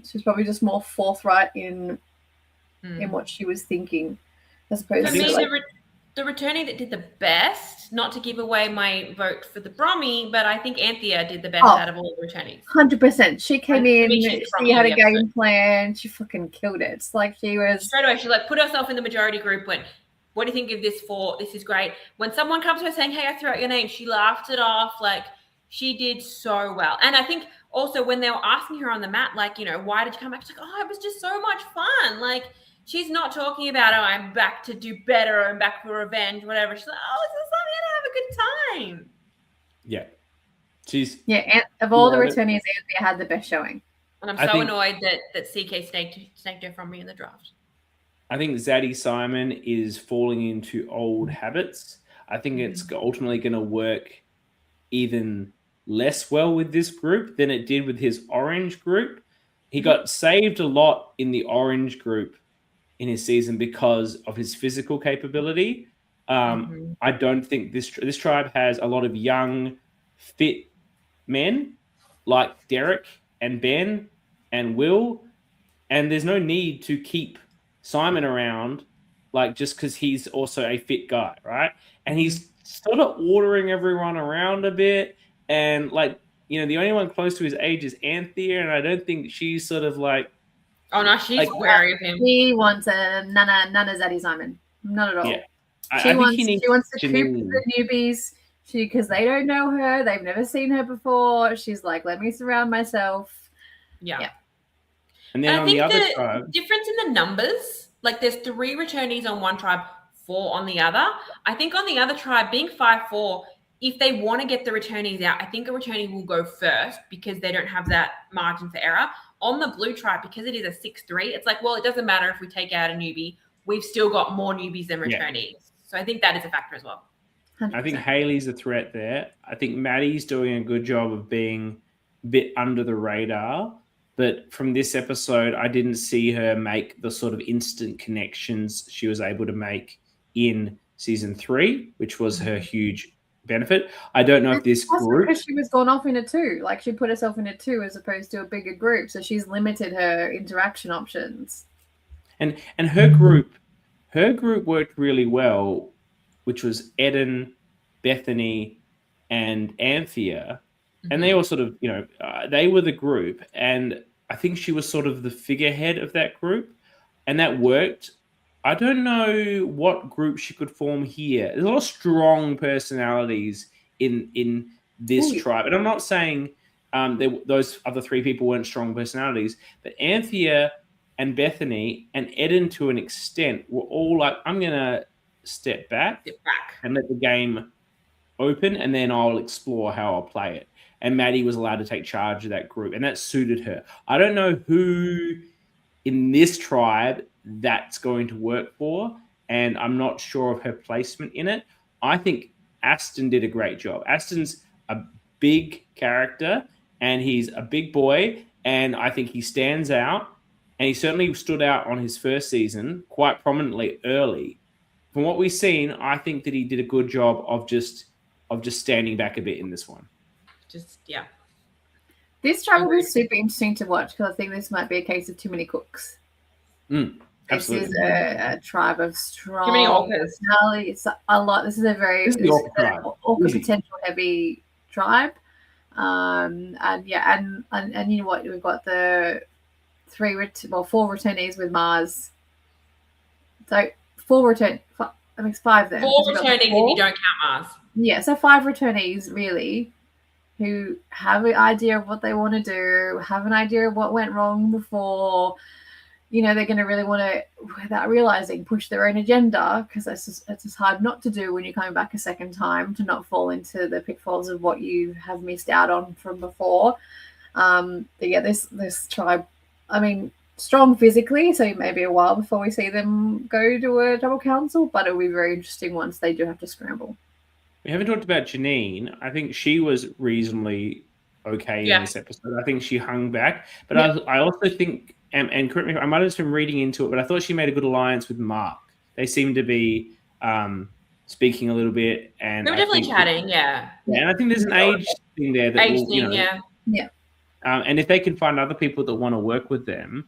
She's probably just more forthright in what she was thinking, as opposed to the returnee that did the best, not to give away my vote for the Brommy, but I think Anthea did the best out of all the returnees. 100%. She came in, she had a game plan, she fucking killed it. It's she was... Straight away, she put herself in the majority group, went, what do you think of this for? This is great. When someone comes to her saying, hey, I threw out your name, she laughed it off. She did so well. And I think also when they were asking her on the mat, why did you come back? She's it was just so much fun. She's not talking about, I'm back to do better, I'm back for revenge, whatever. She's it's just I'm here to have a good time. Yeah. Of all the returnees, Anthea had the best showing. And I'm so annoyed that CK snaked her from me in the draft. I think Zaddy Simon is falling into old habits. I think it's ultimately going to work even less well with this group than it did with his orange group. He got saved a lot in the orange group in his season because of his physical capability. I don't think this tribe has a lot of young, fit men like Derek and Ben and Will, and there's no need to keep Simon around just because he's also a fit guy, right? And he's sort of ordering everyone around a bit, and the only one close to his age is Anthea, and I don't think she's sort of oh no, she's wary of him. He wants a none of Zaddy Simon, not at all. Yeah, she wants to coop the newbies, because they don't know her, they've never seen her before. She's let me surround myself. Yeah. And then on the other tribe, difference in the numbers, there's 3 returnees on one tribe, 4 on the other. I think on the other tribe, being 5-4, if they want to get the returnees out, I think a returnee will go first because they don't have that margin for error. On the blue tribe, because it is a 6-3, it's it doesn't matter if we take out a newbie. We've still got more newbies than returnees. Yeah. So I think that is a factor as well. 100%. I think Haley's a threat there. I think Maddie's doing a good job of being a bit under the radar. But from this episode, I didn't see her make the sort of instant connections she was able to make in season 3, which was her huge benefit. I don't know if this group... Because she was gone off in a 2. She put herself in a 2 as opposed to a bigger group. So she's limited her interaction options. And her group worked really well, which was Eden, Bethany, and Anthea. And they all sort of, they were the group. And I think she was sort of the figurehead of that group. And that worked. I don't know what group she could form here. There's a lot of strong personalities in this tribe. And I'm not saying those other 3 people weren't strong personalities. But Anthea and Bethany and Eden, to an extent, were all I'm going to step back and let the game open, and then I'll explore how I'll play it. and Maddie was allowed to take charge of that group, and that suited her. I don't know who in this tribe that's going to work for, and I'm not sure of her placement in it. I think Aston did a great job. Aston's a big character, and he's a big boy, and I think he stands out, and he certainly stood out on his first season quite prominently early. From what we've seen, I think that he did a good job of just standing back a bit in this one. This trial will be super interesting to watch because I think this might be a case of too many cooks. Absolutely. This is a tribe of strong Too many ORCAs. personality. It's a lot. This is a very orca potential heavy tribe. And you know what? We've got the 4 returnees with Mars. So 5 then. 4 returnees if you don't count Mars. Yeah, so 5 returnees really who have an idea of what they want to do, have an idea of what went wrong before. You know, they're going to really want to, without realizing, push their own agenda because it's just hard not to do when you're coming back a second time, to not fall into the pitfalls of what you have missed out on from before. But yeah, this tribe, I mean, strong physically, so it may be a while before we see them go to a double council, but it'll be very interesting once they do have to scramble. We haven't talked about Janine. I think she was reasonably okay in this episode. I think she hung back, but I also think, and correct me, I might have just been reading into it, but I thought she made a good alliance with Mark. They seemed to be speaking a little bit, and they were definitely chatting. Yeah, and I think there's an age thing there that yeah. And if they can find other people that want to work with them,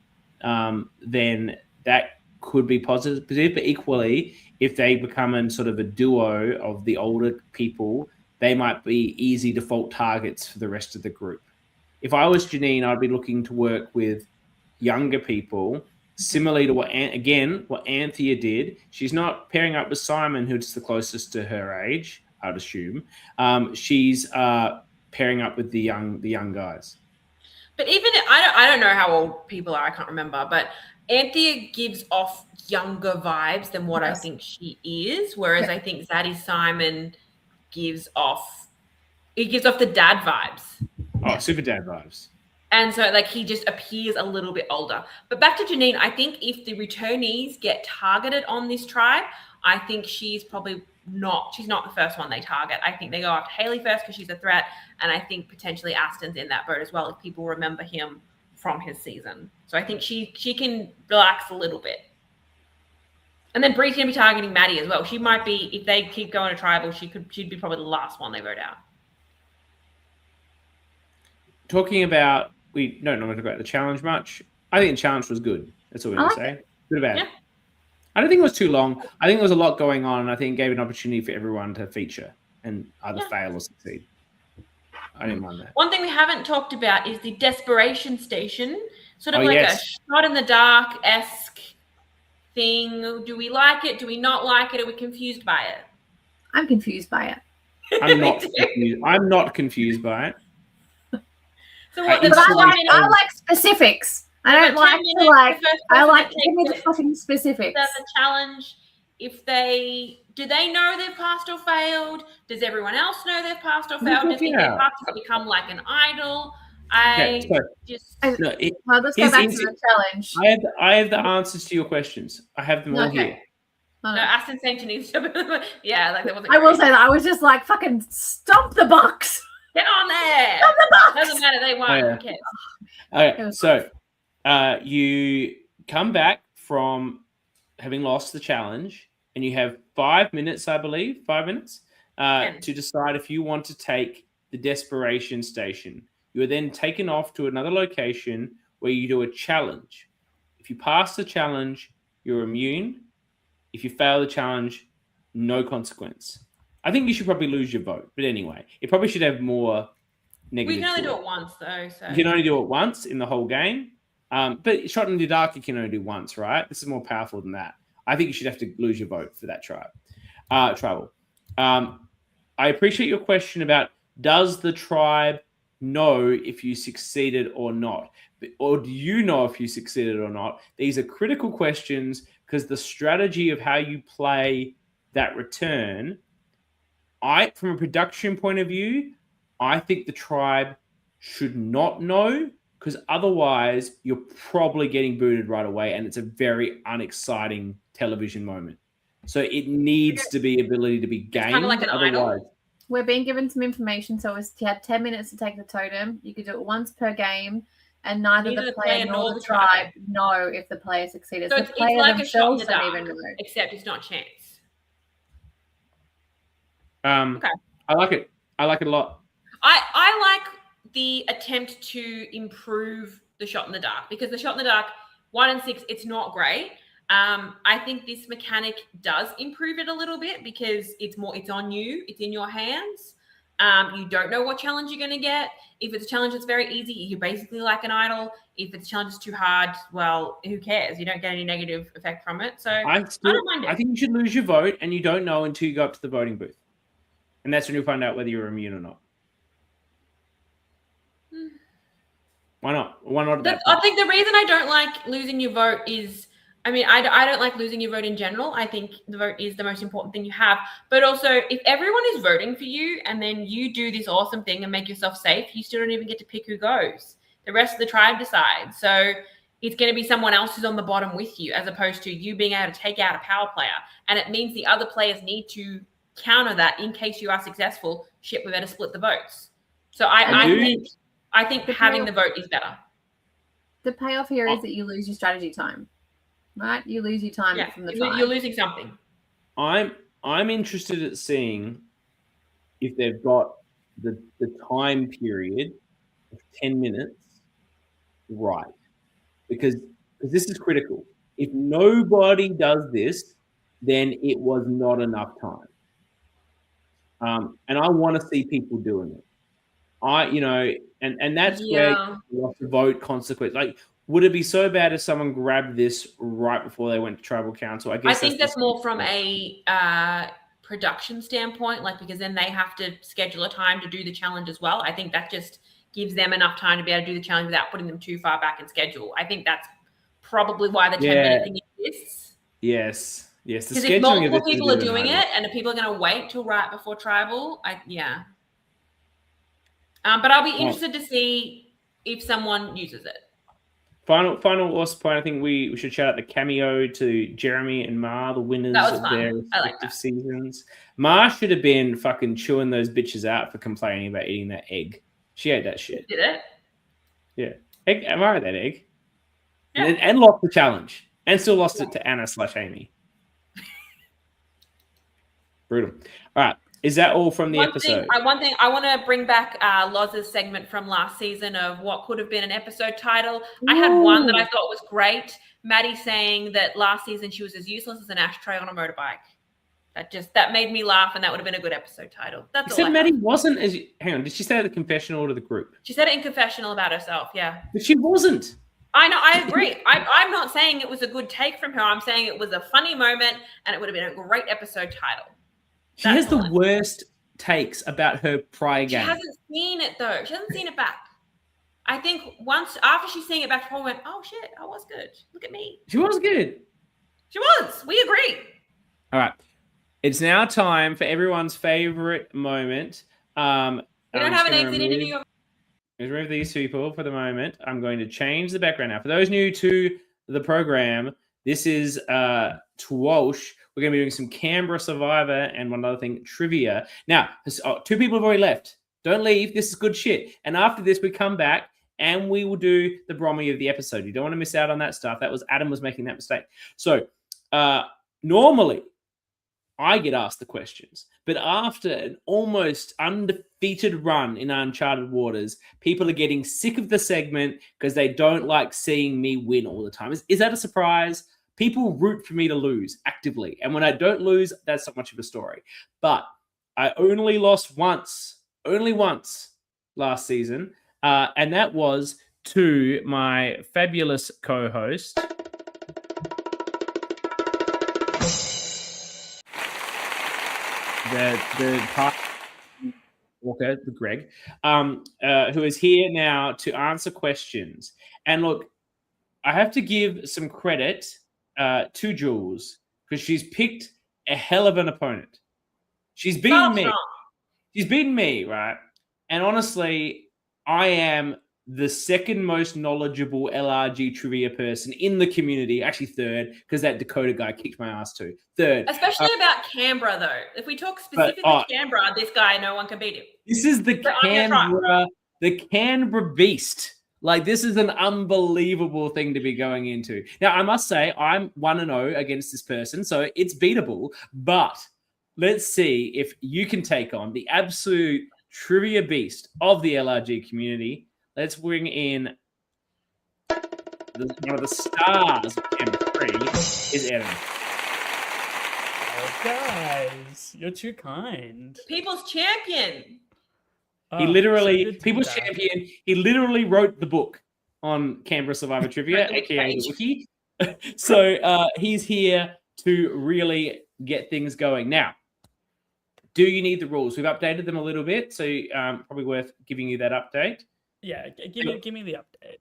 then that could be positive. But equally, if they become a sort of a duo of the older people, they might be easy default targets for the rest of the group. If I was Janine, I'd be looking to work with younger people, similarly to what Anthea did. She's not pairing up with Simon, who's the closest to her age, I'd assume. She's pairing up with the young guys. But even I don't know how old people are. I can't remember. But Anthea gives off younger vibes than what I think she is. Whereas I think Zaddy Simon gives off the dad vibes. Oh, super dad vibes. And so like he just appears a little bit older. But back to Janine, I think if the returnees get targeted on this tribe, I think she's not the first one they target. I think they go after Haley first because she's a threat. And I think potentially Aston's in that boat as well if people remember him from his season. So I think she can relax a little bit. And then Bree's going to be targeting Maddie as well. She might be, if they keep going to tribal, she'd be probably the last one they vote out. Talking about, we don't normally talk about the challenge much. I think the challenge was good. That's all we're going to say. Good or bad? Yeah. I don't think it was too long. I think there was a lot going on, and I think it gave an opportunity for everyone to feature and either fail or succeed. I didn't mind that. One thing we haven't talked about is the desperation station, sort of a shot in the dark-esque thing. Do we like it? Do we not like it? Are we confused by it? I'm confused by it. I'm not confused. I'm not confused by it. So what? I like specifics. I don't like to like. I like give me the fucking specifics. That's a challenge. Do they know they've passed or failed? Does everyone else know they've passed or failed? Does it become like an idol? Let's go back to the challenge. I have the answers to your questions. I have them all here. No, Aston saying to needs to. Yeah, like that wasn't. I will say that I was just like fucking stomp the box. Get on there. Stomp the box. Doesn't matter. They won. Who cares? Okay, so you come back from having lost the challenge, and you have 5 minutes, I believe, 5 minutes to decide if you want to take the desperation station. You are then taken off to another location where you do a challenge. If you pass the challenge, you're immune. If you fail the challenge, no consequence. I think you should probably lose your vote. But anyway, it probably should have more negative. We can only do it once, though. So. You can only do it once in the whole game. But shot in the dark, you can only do once, right? This is more powerful than that. I think you should have to lose your vote for that tribal. I appreciate your question about does the tribe know if you succeeded or not? Or do you know if you succeeded or not? These are critical questions because the strategy of how you play that return, from a production point of view, I think the tribe should not know, because otherwise you're probably getting booted right away, and it's a very unexciting television moment. So it needs to be ability to be gained. Kind of like an idol. We're being given some information, so you had 10 minutes to take the totem. You could do it once per game, and neither the player nor the tribe know if the player succeeded. So the it's player like a shot in the don't dark, even know. except it's not chance. Okay. I like it. I like it a lot. I like the attempt to improve the shot in the dark, because the shot in the dark 1 and 6, it's not great. I think this mechanic does improve it a little bit, because it's on you, it's in your hands. You don't know what challenge you're going to get. If it's a challenge that's very easy, you're basically like an idol. If it's challenge that's too hard, well, who cares? You don't get any negative effect from it. So I don't mind it. I think you should lose your vote, and you don't know until you go up to the voting booth. And that's when you'll find out whether you're immune or not. Why not? Why not? I think the reason I don't like losing your vote is, I mean, I don't like losing your vote in general. I think the vote is the most important thing you have. But also, if everyone is voting for you and then you do this awesome thing and make yourself safe, you still don't even get to pick who goes. The rest of the tribe decides. So it's going to be someone else who's on the bottom with you, as opposed to you being able to take out a power player. And it means the other players need to counter that in case you are successful. Shit, we better split the votes. So I think having the vote is better. The payoff here is that you lose your strategy time, right? You lose your time from the tribe. You're losing something. I'm interested at seeing if they've got the time period of 10 minutes right, because this is critical. If nobody does this, then it was not enough time. And I want to see people doing it. And that's where you lost the vote consequence. Like, would it be so bad if someone grabbed this right before they went to tribal council? I think that's more from a production standpoint, like, because then they have to schedule a time to do the challenge as well. I think that just gives them enough time to be able to do the challenge without putting them too far back in schedule. I think that's probably why the 10-minute thing exists. Yes. Because if multiple people are doing it and the people are going to wait till right before tribal, but I'll be interested to see if someone uses it. Final awesome point. I think we should shout out the cameo to Jeremy and Ma, the winners of their respective seasons. Ma should have been fucking chewing those bitches out for complaining about eating that egg. She ate that shit. Did it? Yeah. Am I that egg? Yeah. And lost the challenge. And still lost it to Anna/Amy. Brutal. All right. Is that all from the episode? One thing I want to bring back Loz's segment from last season of what could have been an episode title. I had one that I thought was great. Maddie saying that last season she was as useless as an ashtray on a motorbike. That made me laugh, and that would have been a good episode title. That's all. You said Maddie wasn't as. Hang on, did she say it at the confessional or to the group? She said it in confessional about herself. Yeah, but she wasn't. I know. I agree. I'm not saying it was a good take from her. I'm saying it was a funny moment, and it would have been a great episode title. She has the worst takes about her prior game. She hasn't seen it, though. She hasn't seen it back. I think once after she's seeing it back, she probably went, oh, shit, I was good. Look at me. She was good. She was. We agree. All right. It's now time for everyone's favorite moment. We don't have an exit interview. Let's remove these people for the moment. I'm going to change the background now. For those new to the program, this is TWIOLSH. We're going to be doing some Canberra Survivor and one other thing, trivia. Now, 2 people have already left. Don't leave. This is good shit. And after this, we come back and we will do the Brommy of the episode. You don't want to miss out on that stuff. Adam was making that mistake. So normally, I get asked the questions. But after an almost undefeated run in uncharted waters, people are getting sick of the segment because they don't like seeing me win all the time. Is that a surprise? People root for me to lose actively. And when I don't lose, that's not much of a story. But I only lost once last season. And that was to my fabulous co-host. the Greg, who is here now to answer questions. And look, I have to give some credit to Jules because she's picked a hell of an opponent. She's beaten me. She's beaten me, right? And honestly, I am the second most knowledgeable LRG trivia person in the community. Actually, third, because that Dakota guy kicked my ass too. Third. Especially about Canberra, though. If we talk specifically Canberra, this guy, no one can beat him. This is the Canberra beast. Like, this is an unbelievable thing to be going into. Now, I must say, I'm 1-0 against this person, so it's beatable. But let's see if you can take on the absolute trivia beast of the LRG community. Let's bring in one of the stars of Canberra 3 is Adam. Oh, guys, you're too kind. People's champion. He literally, People's Champion, he literally wrote the book on Canberra Survivor Trivia, aka the Wiki. So he's here to really get things going. Now, do you need the rules? We've updated them a little bit, so probably worth giving you that update. Yeah, give me the update.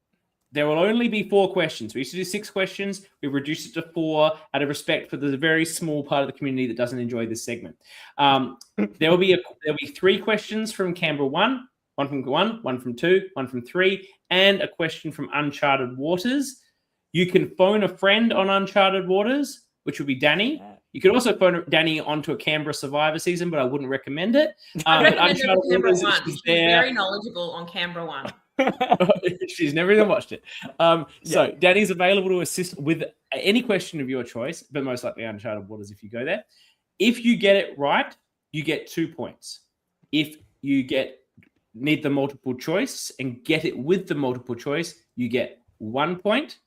There will only be 4 questions. We used to do 6 questions. We've reduced it to 4 out of respect for the very small part of the community that doesn't enjoy this segment. There will be 3 questions from Canberra 1, one from 1, one from 2, one from 3, and a question from Uncharted Waters. You can phone a friend on Uncharted Waters, which would be Dani. You could also phone Dani onto a Canberra Survivor season, but I wouldn't recommend it. I recommend Canberra 1. She's very knowledgeable on Canberra 1. She's never even watched it. So Dani's available to assist with any question of your choice, but most likely Uncharted Waters if you go there. If you get it right, you get 2 points. If you need the multiple choice and get it with the multiple choice, you get 1 point.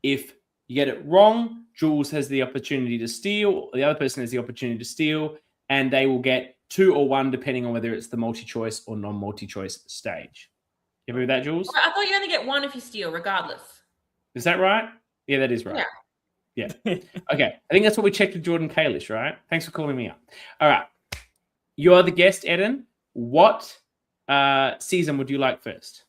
If you get it wrong, Jules has the opportunity to steal, the other person has the opportunity to steal, and they will get 2 or 1 depending on whether it's the multi-choice or non-multi-choice stage. You agree with that, Jules? I thought you only get 1 if you steal, regardless. Is that right? Yeah, that is right. Yeah. Okay. I think that's what we checked with Jordan Kalish, right? Thanks for calling me up. All right. You're the guest, Eden. What season would you like first?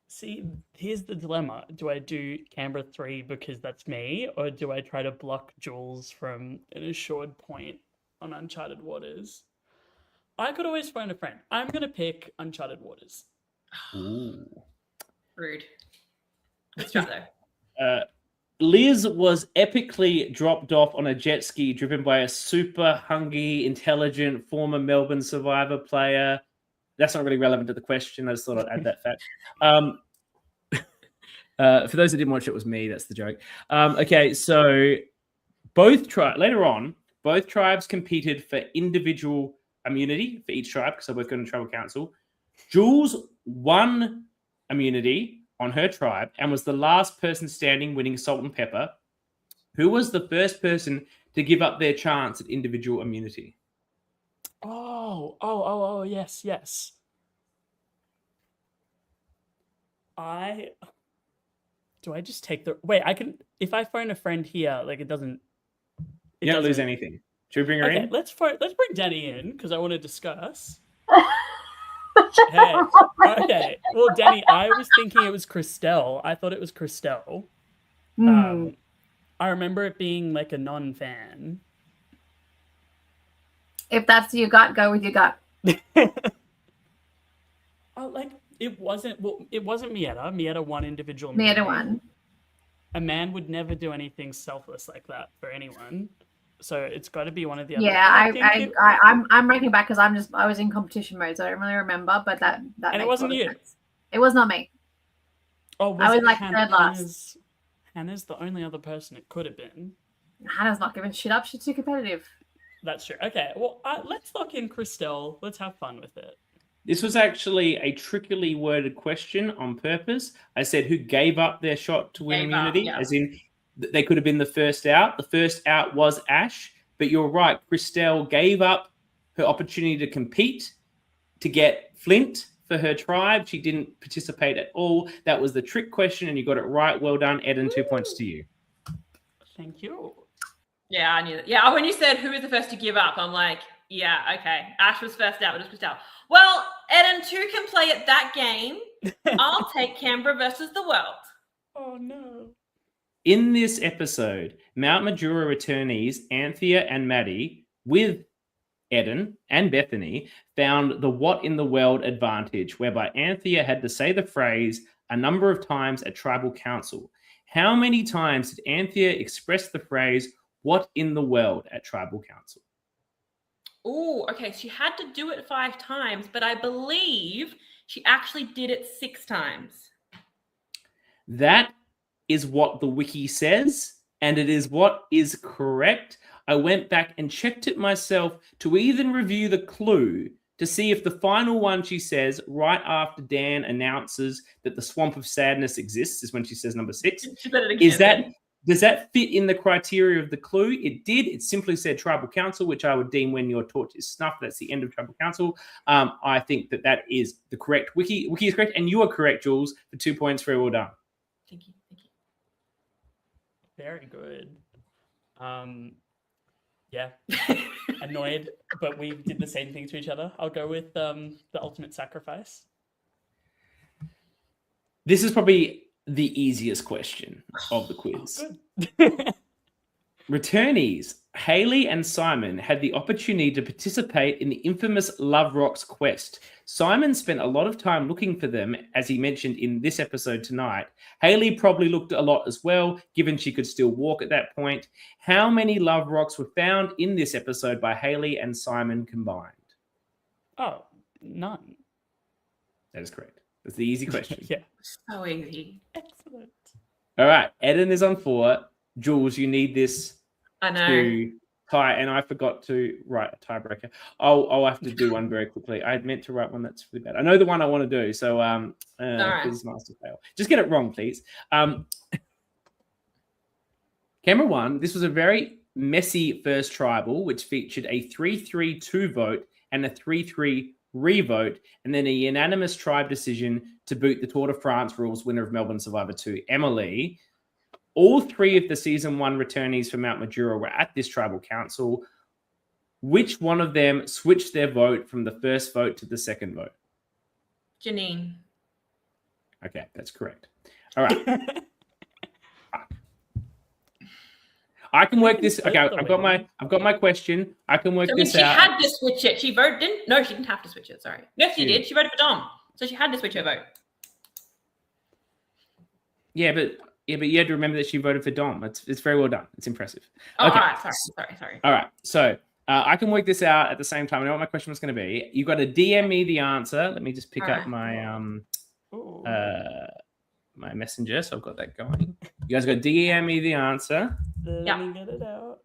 See, here's the dilemma. Do I do Canberra 3 because that's me, or do I try to block Jules from an assured point on Uncharted Waters? I could always phone a friend. I'm going to pick Uncharted Waters. Ooh. Rude. Let's try though. Liz was epically dropped off on a jet ski driven by a super hungry, intelligent former Melbourne Survivor player. That's not really relevant to the question. I just thought I'd add that fact. For those that didn't watch it, was me. That's the joke. Okay, so both tribes competed for individual immunity for each tribe because they're both going to tribal council. Jules won immunity on her tribe and was the last person standing, winning Salt and Pepper. Who was the first person to give up their chance at individual immunity? Oh, yes. Do I just take the... Wait, I can... If I phone a friend here, like, it doesn't... You don't lose anything. Should we bring her in? Let's bring Dani in, because I want to discuss. Hey, okay. Well, Dani, I was thinking it was Christelle. I thought it was Christelle. I remember it being, like, a non-fan. If that's your gut, go with your gut. It wasn't Mietta. Mietta won individual. Mietta won. A man would never do anything selfless like that for anyone. So it's got to be one of the other. Yeah, I'm ranking back because I was in competition mode, so I don't really remember. But that and it wasn't you. Sense. It was not me. Oh, I was like third last. Hannah's the only other person it could have been. Hannah's not giving shit up. She's too competitive. That's true. Okay, well, let's lock in Christelle. Let's have fun with it. This was actually a trickily worded question on purpose. I said who gave up their shot to win immunity, as in they could have been the first out. The first out was Ash, but you're right. Christelle gave up her opportunity to compete to get Flint for her tribe. She didn't participate at all. That was the trick question, and you got it right. Well done, Eden. 2 points to you. Thank you. Yeah, I knew that. Yeah, when you said who was the first to give up, I'm like, yeah, okay. Ash was first out, but it was Christelle. Well, Eden 2 can play at that game. I'll take Canberra versus the world. Oh, no. In this episode, Mount Majura returnees Anthea and Maddie, with Eden, and Bethany found the what in the world advantage, whereby Anthea had to say the phrase a number of times at tribal council. How many times did Anthea express the phrase what in the world at tribal council? Oh, okay. She had to do it 5 times, but I believe she actually did it 6 times. That is what the wiki says, and it is what is correct. I went back and checked it myself to even review the clue to see if the final one she says right after Dan announces that the swamp of sadness exists is when she says number 6. Does that fit in the criteria of the clue? It did. It simply said tribal council, which I would deem when your torch is snuffed. That's the end of tribal council. I think that is the correct wiki. Wiki is correct, and you are correct, Jules, for 2 points. Very well done. Thank you. Thank you. Very good. Yeah, annoyed, but we did the same thing to each other. I'll go with the ultimate sacrifice. This is probably the easiest question of the quiz. Good. Returnees Hayley and Simon had the opportunity to participate in the infamous Love Rocks quest. Simon spent a lot of time looking for them, as he mentioned in this episode tonight. Hayley probably looked a lot as well, given she could still walk at that point. How many Love Rocks were found in this episode by Hayley and Simon combined? Oh, none. That is correct. That's the easy question. Yeah. So easy. Excellent. All right. Eden is on 4. Jules, you need this I know. to tie, and I forgot to write a tiebreaker. I'll have to do one very quickly. I had meant to write one that's really bad. I know the one I want to do, so quizmaster fail. Just get it wrong, please. Camera 1, this was a very messy first tribal, which featured a 3-3-2 vote and a 3-3 revote, and then a unanimous tribe decision to boot the Tour de France rules winner of Melbourne Survivor 2, Emily. All 3 of the season 1 returnees for Mount Majura were at this tribal council. Which one of them switched their vote from the first vote to the second vote? Janine. Okay, that's correct. All right. I can work this. Okay, I've got my question. I can work this out. She had to switch it. She voted. No, she didn't have to switch it. Sorry. Yes, she did. She voted for Dom, so she had to switch her vote. Yeah, but you had to remember that she voted for Dom. It's very well done. It's impressive. Oh, okay. all right. Sorry. All right. So I can work this out at the same time. I know what my question was going to be. You got to DM me the answer. Let me just pick up my my messenger. So I've got that going. You guys got to DM me the answer. Let me get it out.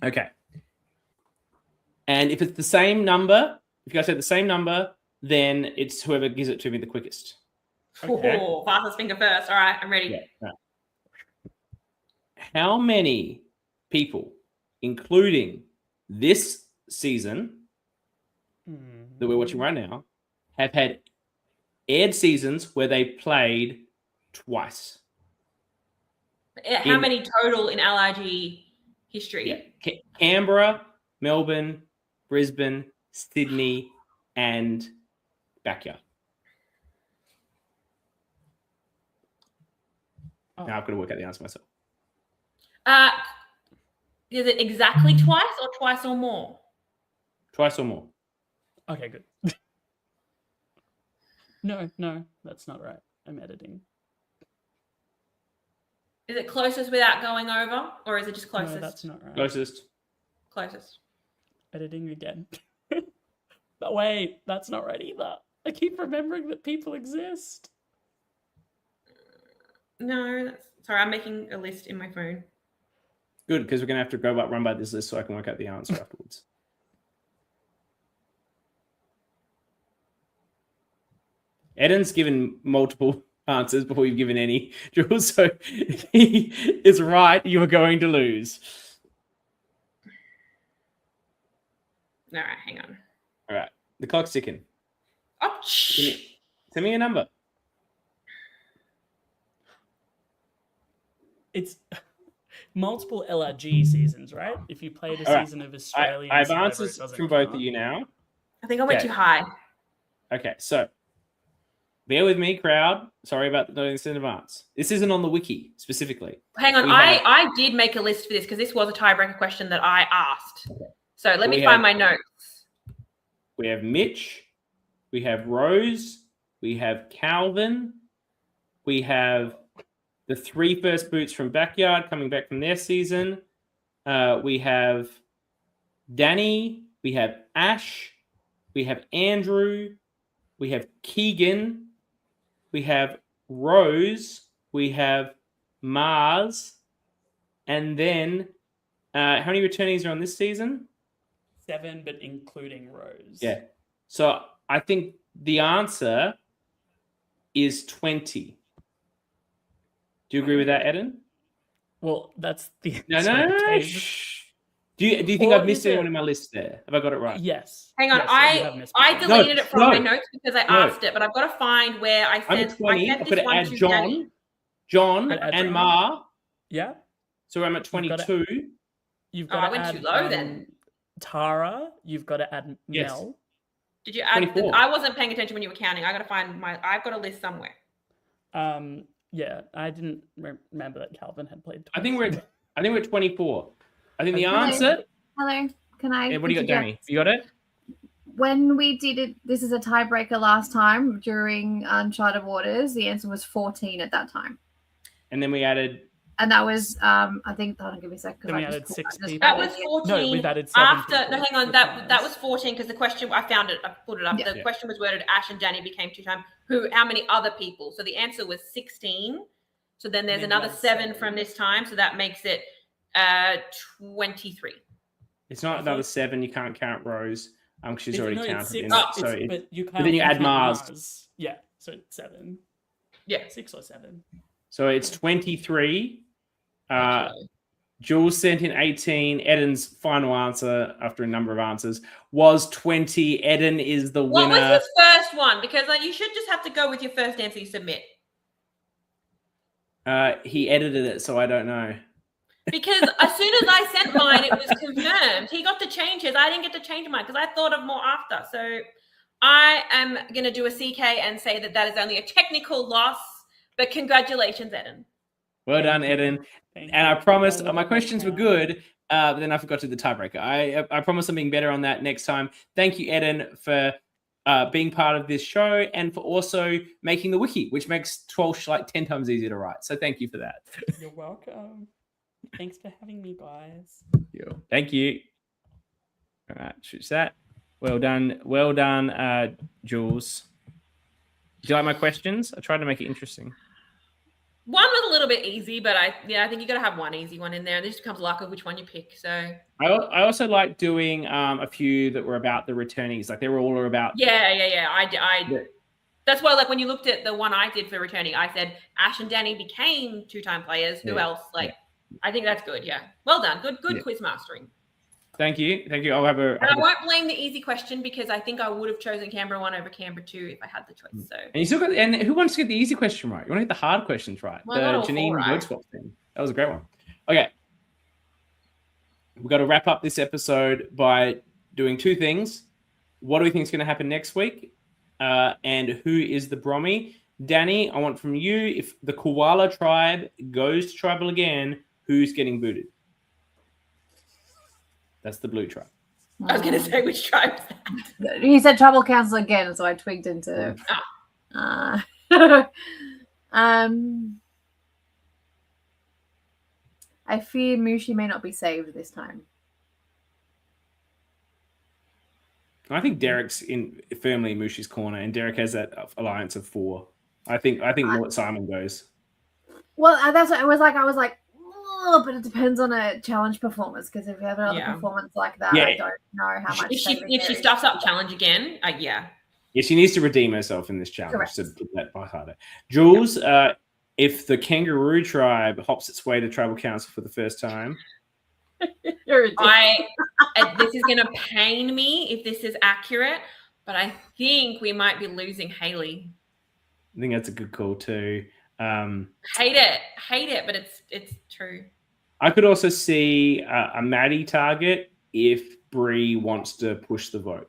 Okay. And if it's the same number, if you guys have the same number, then it's whoever gives it to me the quickest. Okay. Oh, fastest finger first. All right, I'm ready. Yeah, right. How many people, including this season that we're watching right now, have had aired seasons where they played twice? How many total in LIG history? Yeah. Canberra, Melbourne, Brisbane, Sydney, and Backyard. Now I've got to work out the answer myself. Is it exactly twice or twice or more? Twice or more. Okay, good. No, that's not right. I'm editing. Is it closest without going over, or is it just closest? No, that's not right. Closest. Editing again. But wait, that's not right either. I keep remembering that people exist. No, sorry, I'm making a list in my phone. Good, because we're going to have to run by this list so I can work out the answer afterwards. Eden's given multiple answers before you've given any, Jules, so he is right. You are going to lose. All right, hang on. All right, the clock's ticking. Oh, Tell me a number. It's multiple LRG seasons, right? If you played a season of Australian, I have answers from both of you now. I think I went too high. Okay, so bear with me, crowd. Sorry about doing this in advance. This isn't on the wiki specifically. Hang on, I did make a list for this because this was a tiebreaker question that I asked. So let me find my notes. We have Mitch. We have Rose. We have Calvin. We have the 3 first boots from Backyard coming back from their season. We have Dani. We have Ash. We have Andrew. We have Keegan. We have Rose. We have Mars. And then, how many returnees are on this season? 7, but including Rose. Yeah. So I think the answer is 20. Do you agree with that, Eden? Well, that's the No. Shh. Do you think Or I've missed is it- anyone in my list there? Have I got it right? Yes. Hang on, Yes, you have missed I people. deleted it from No. my notes because I asked it, but I've got to find where I I'm at said 20. I I've sent got this to one add to John, Dani. John, Gotta add and John. Ma. Yeah. So I'm at 22. You've Oh, got I to went add too low then. Tara. You've got to add Yes. Mel. Did you add? 24. I wasn't paying attention when you were counting. I got to find I've got a list somewhere. Yeah, I didn't remember that Calvin had played. I think we're at 24. I think the Okay. answer. Hello, can I? Yeah, what do you got, interject? Danny? You got it? When we did it, this is a tiebreaker last time during Uncharted Waters. The answer was 14 at that time, And then we added. and that was I think. Hold on, give me a second. Then we added 6 people. That was 14. No, we've added 7 after. people No, hang on. with That Mars. was 14 because the question I found it. I put it up. Yeah. The question was worded: Ash and Dani became 2-time. How many other people? So the answer was 16. So then there's And then another you add 7 7. from this time. So that makes it 23. It's not another 7. You can't count Rose. She's already No, it's counted 6, in it. So but you can't. but then you add count Mars. Yeah, so it's 7. Yeah. 6 or 7. So it's 23. Actually. Jules sent in 18. Eden's final answer after a number of answers was 20. Eden is the What winner. was his first one? Because you should just have to go with your first answer you submit. He edited it, so I don't know. Because as soon as I sent mine, it was confirmed. He got to change his. I didn't get to change mine because I thought of more after. So I am going to do a CK and say that is only a technical loss. But congratulations, Eden. Well done, Eden. Thank And you. I promised I'll my let questions were that good, but then I forgot to do the tiebreaker. I promise I'm being better on that next time. Thank you, Eden, for being part of this show and for also making the wiki, which makes TWIOLSH like 10 times easier to write. So thank you for that. You're welcome. Thanks for having me, guys. Thank you. All right, choose that. Well done, Jules. Do you like my questions? I tried to make it interesting. One was a little bit easy, but I think you got to have one easy one in there. And this becomes luck of which one you pick. So I also like doing a few that were about the returnees. Like they were all about. yeah. I that's why, like, when you looked at the one I did for returning, I said Ash and Dani became 2-time players. Who else? Like, I think that's good. Yeah, well done. Good quiz mastering. Thank you. I'll have a. And I won't blame the easy question because I think I would have chosen Canberra 1 over Canberra 2 if I had the choice. So. And you still got. And who wants to get the easy question right? You want to get the hard questions right. Well, not all the Janine four, right? word swap thing. That was a great one. Okay. We've got to wrap up this episode by doing 2 things. What do we think is going to happen next week? And who is the Brommy? Dani, I want from you, if the Koala tribe goes to tribal again, who's getting booted? That's the blue tribe. I was going to say which tribe. He said Tribal Council again, so I twigged into. I fear Mushi may not be saved this time. I think Derek's firmly in Mushi's corner, and Derek has that alliance of 4. I think Lord Simon goes. Well, that's what I was like, oh, but it depends on a challenge performance because if you have another performance like that, I don't know how much. If she stuffs up challenge again, yeah. Yeah, she needs to redeem herself in this challenge. Correct. To put that by harder. Jules, if the Kangaroo tribe hops its way to tribal council for the first time. This is going to pain me if this is accurate, but I think we might be losing Haley. I think that's a good call too. Hate it, but it's true. I could also see a Maddie target if Bree wants to push the vote.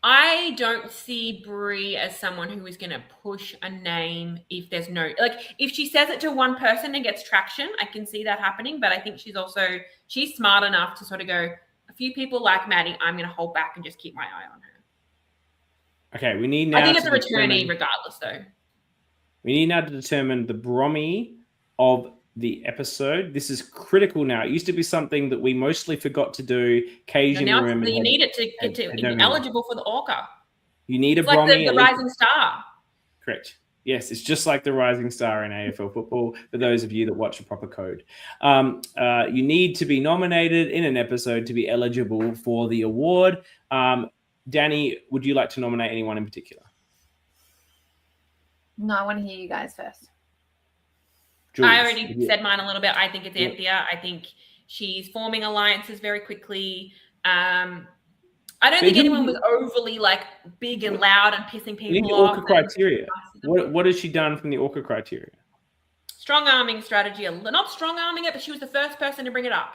I don't see Bree as someone who is going to push a name if if she says it to one person and gets traction, I can see that happening. But I think she's smart enough to sort of go, a few people like Maddie, I'm going to hold back and just keep my eye on her. Okay, we need now. I think it's to a returnee determine- regardless, though. We need now to determine the Brommy of the episode. This is critical now. It used to be something that we mostly forgot to do. Occasionally, Now remember. you need it to get to be eligible for the ORCA. You need a It's like Brommy. the rising star. Correct. Yes, it's just like the rising star in AFL football. For those of you that watch a proper code, you need to be nominated in an episode to be eligible for the award. Dani, would you like to nominate anyone in particular? No, I want to hear you guys first. Jules, I already said mine a little bit. I think it's Anthea. I think she's forming alliances very quickly. I don't think anyone was overly like big and loud and pissing You need people the off. ORCA criteria. What has she done from the ORCA criteria? Strong arming strategy. Not strong arming it, but she was the first person to bring it up.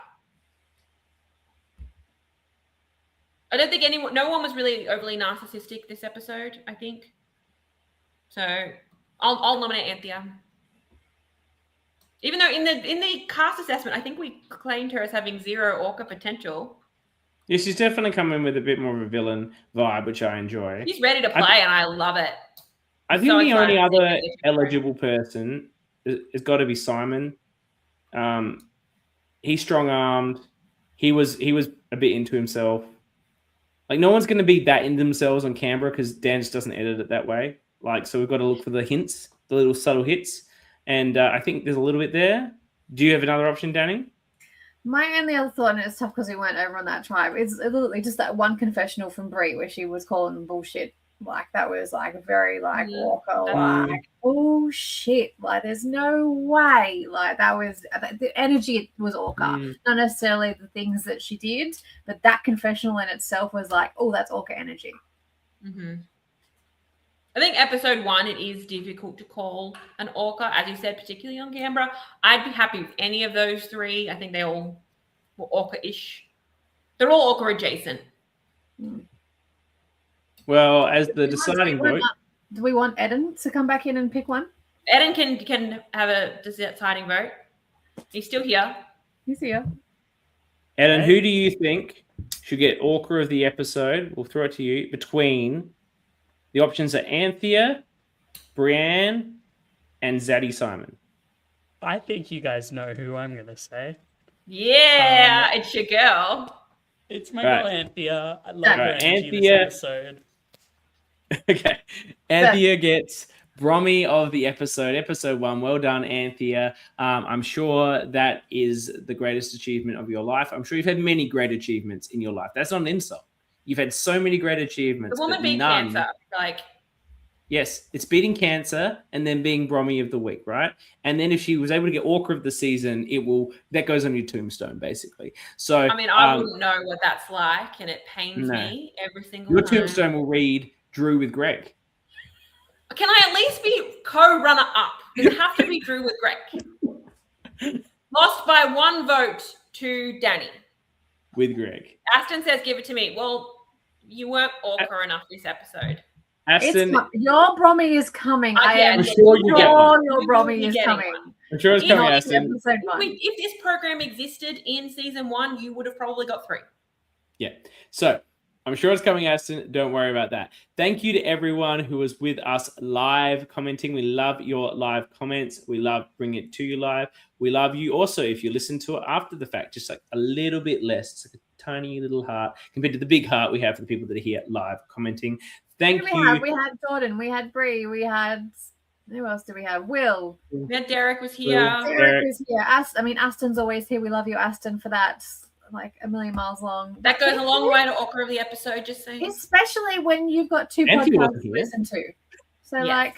I don't think no one was really overly narcissistic this episode, I think. So I'll nominate Anthea. Even though in the cast assessment, I think we claimed her as having 0 ORCA potential. Yeah, she's definitely come in with a bit more of a villain vibe, which I enjoy. She's ready to play, and I love it. I think So the only excited to other see it. eligible person has got to be Simon. He's strong-armed. He was a bit into himself. Like, no one's going to be that into themselves on Canberra because Dan just doesn't edit it that way. Like, so we've got to look for the hints, the little subtle hits. And I think there's a little bit there. Do you have another option, Dani? My only other thought, and it's tough because we weren't over on that tribe, is literally just that one confessional from Brie where she was calling them bullshit. Like, that was like very like Walker, like, oh shit, like there's no way. Like, that was the energy was ORCA, not necessarily the things that she did, but that confessional in itself was like, oh, that's ORCA energy. Mm-hmm. I think episode 1, it is difficult to call an ORCA, as you said, particularly on Canberra. I'd be happy with any of those 3. I think they all were ORCA-ish. They're all ORCA adjacent. Well, as the deciding vote... Do we want Eden to come back in and pick one? Eden can have a deciding vote. He's still here. He's here. Eden, who do you think should get ORCA of the episode? We'll throw it to you. Between... The options are Anthea, Brianne, and Zaddy Simon. I think you guys know who I'm going to say. Yeah, it's your girl. It's my girl Anthea. I love her energy this episode. Okay. Anthea gets Brommy of the episode 1. Well done, Anthea. I'm sure that is the greatest achievement of your life. I'm sure you've had many great achievements in your life. That's not an insult. You've had so many great achievements. The woman beat cancer. Like, yes, it's beating cancer and then being Brommy of the week, right? And then if she was able to get ORCA of the season, that goes on your tombstone, basically. So I mean, I wouldn't know what that's like, and it pains me every single Your time. tombstone will read Drew with Greg. Can I at least be co-runner up? Does it have to be Drew with Greg? Lost by 1 vote to Dani. With Greg. Aston says, give it to me. Well, you weren't ORCA enough this episode. Aston, your Brommy is coming. I'm sure you get one. Your Brommy is coming. I'm sure it's coming, Aston. If this program existed in season 1, you would have probably got 3. Yeah. So I'm sure it's coming, Aston. Don't worry about that. Thank you to everyone who was with us live commenting. We love your live comments. We love bringing it to you live. We love you also if you listen to it after the fact, just like a little bit less. It's like a tiny little heart compared to the big heart we have for the people that are here live commenting. Thank you. We had Jordan. We had Bree. We had... Who else do we have? Will. We had Derek was here. Derek was here. Aston's always here. We love you, Aston, for that. Like a million miles long. That goes a long way to ORCA of the episode, just saying. Especially when you've got 2 podcasts to listen to. So,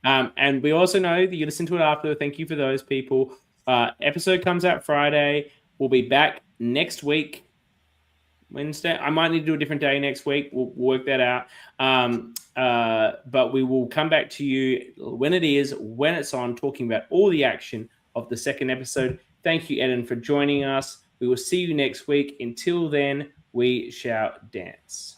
and we also know that you listen to it after. Thank you for those people. Episode comes out Friday. We'll be back next week. Wednesday. I might need to do a different day next week. We'll work that out. But we will come back to you when it's on, talking about all the action of the second episode. Thank you, Eden, for joining us. We will see you next week. Until then, we shall dance.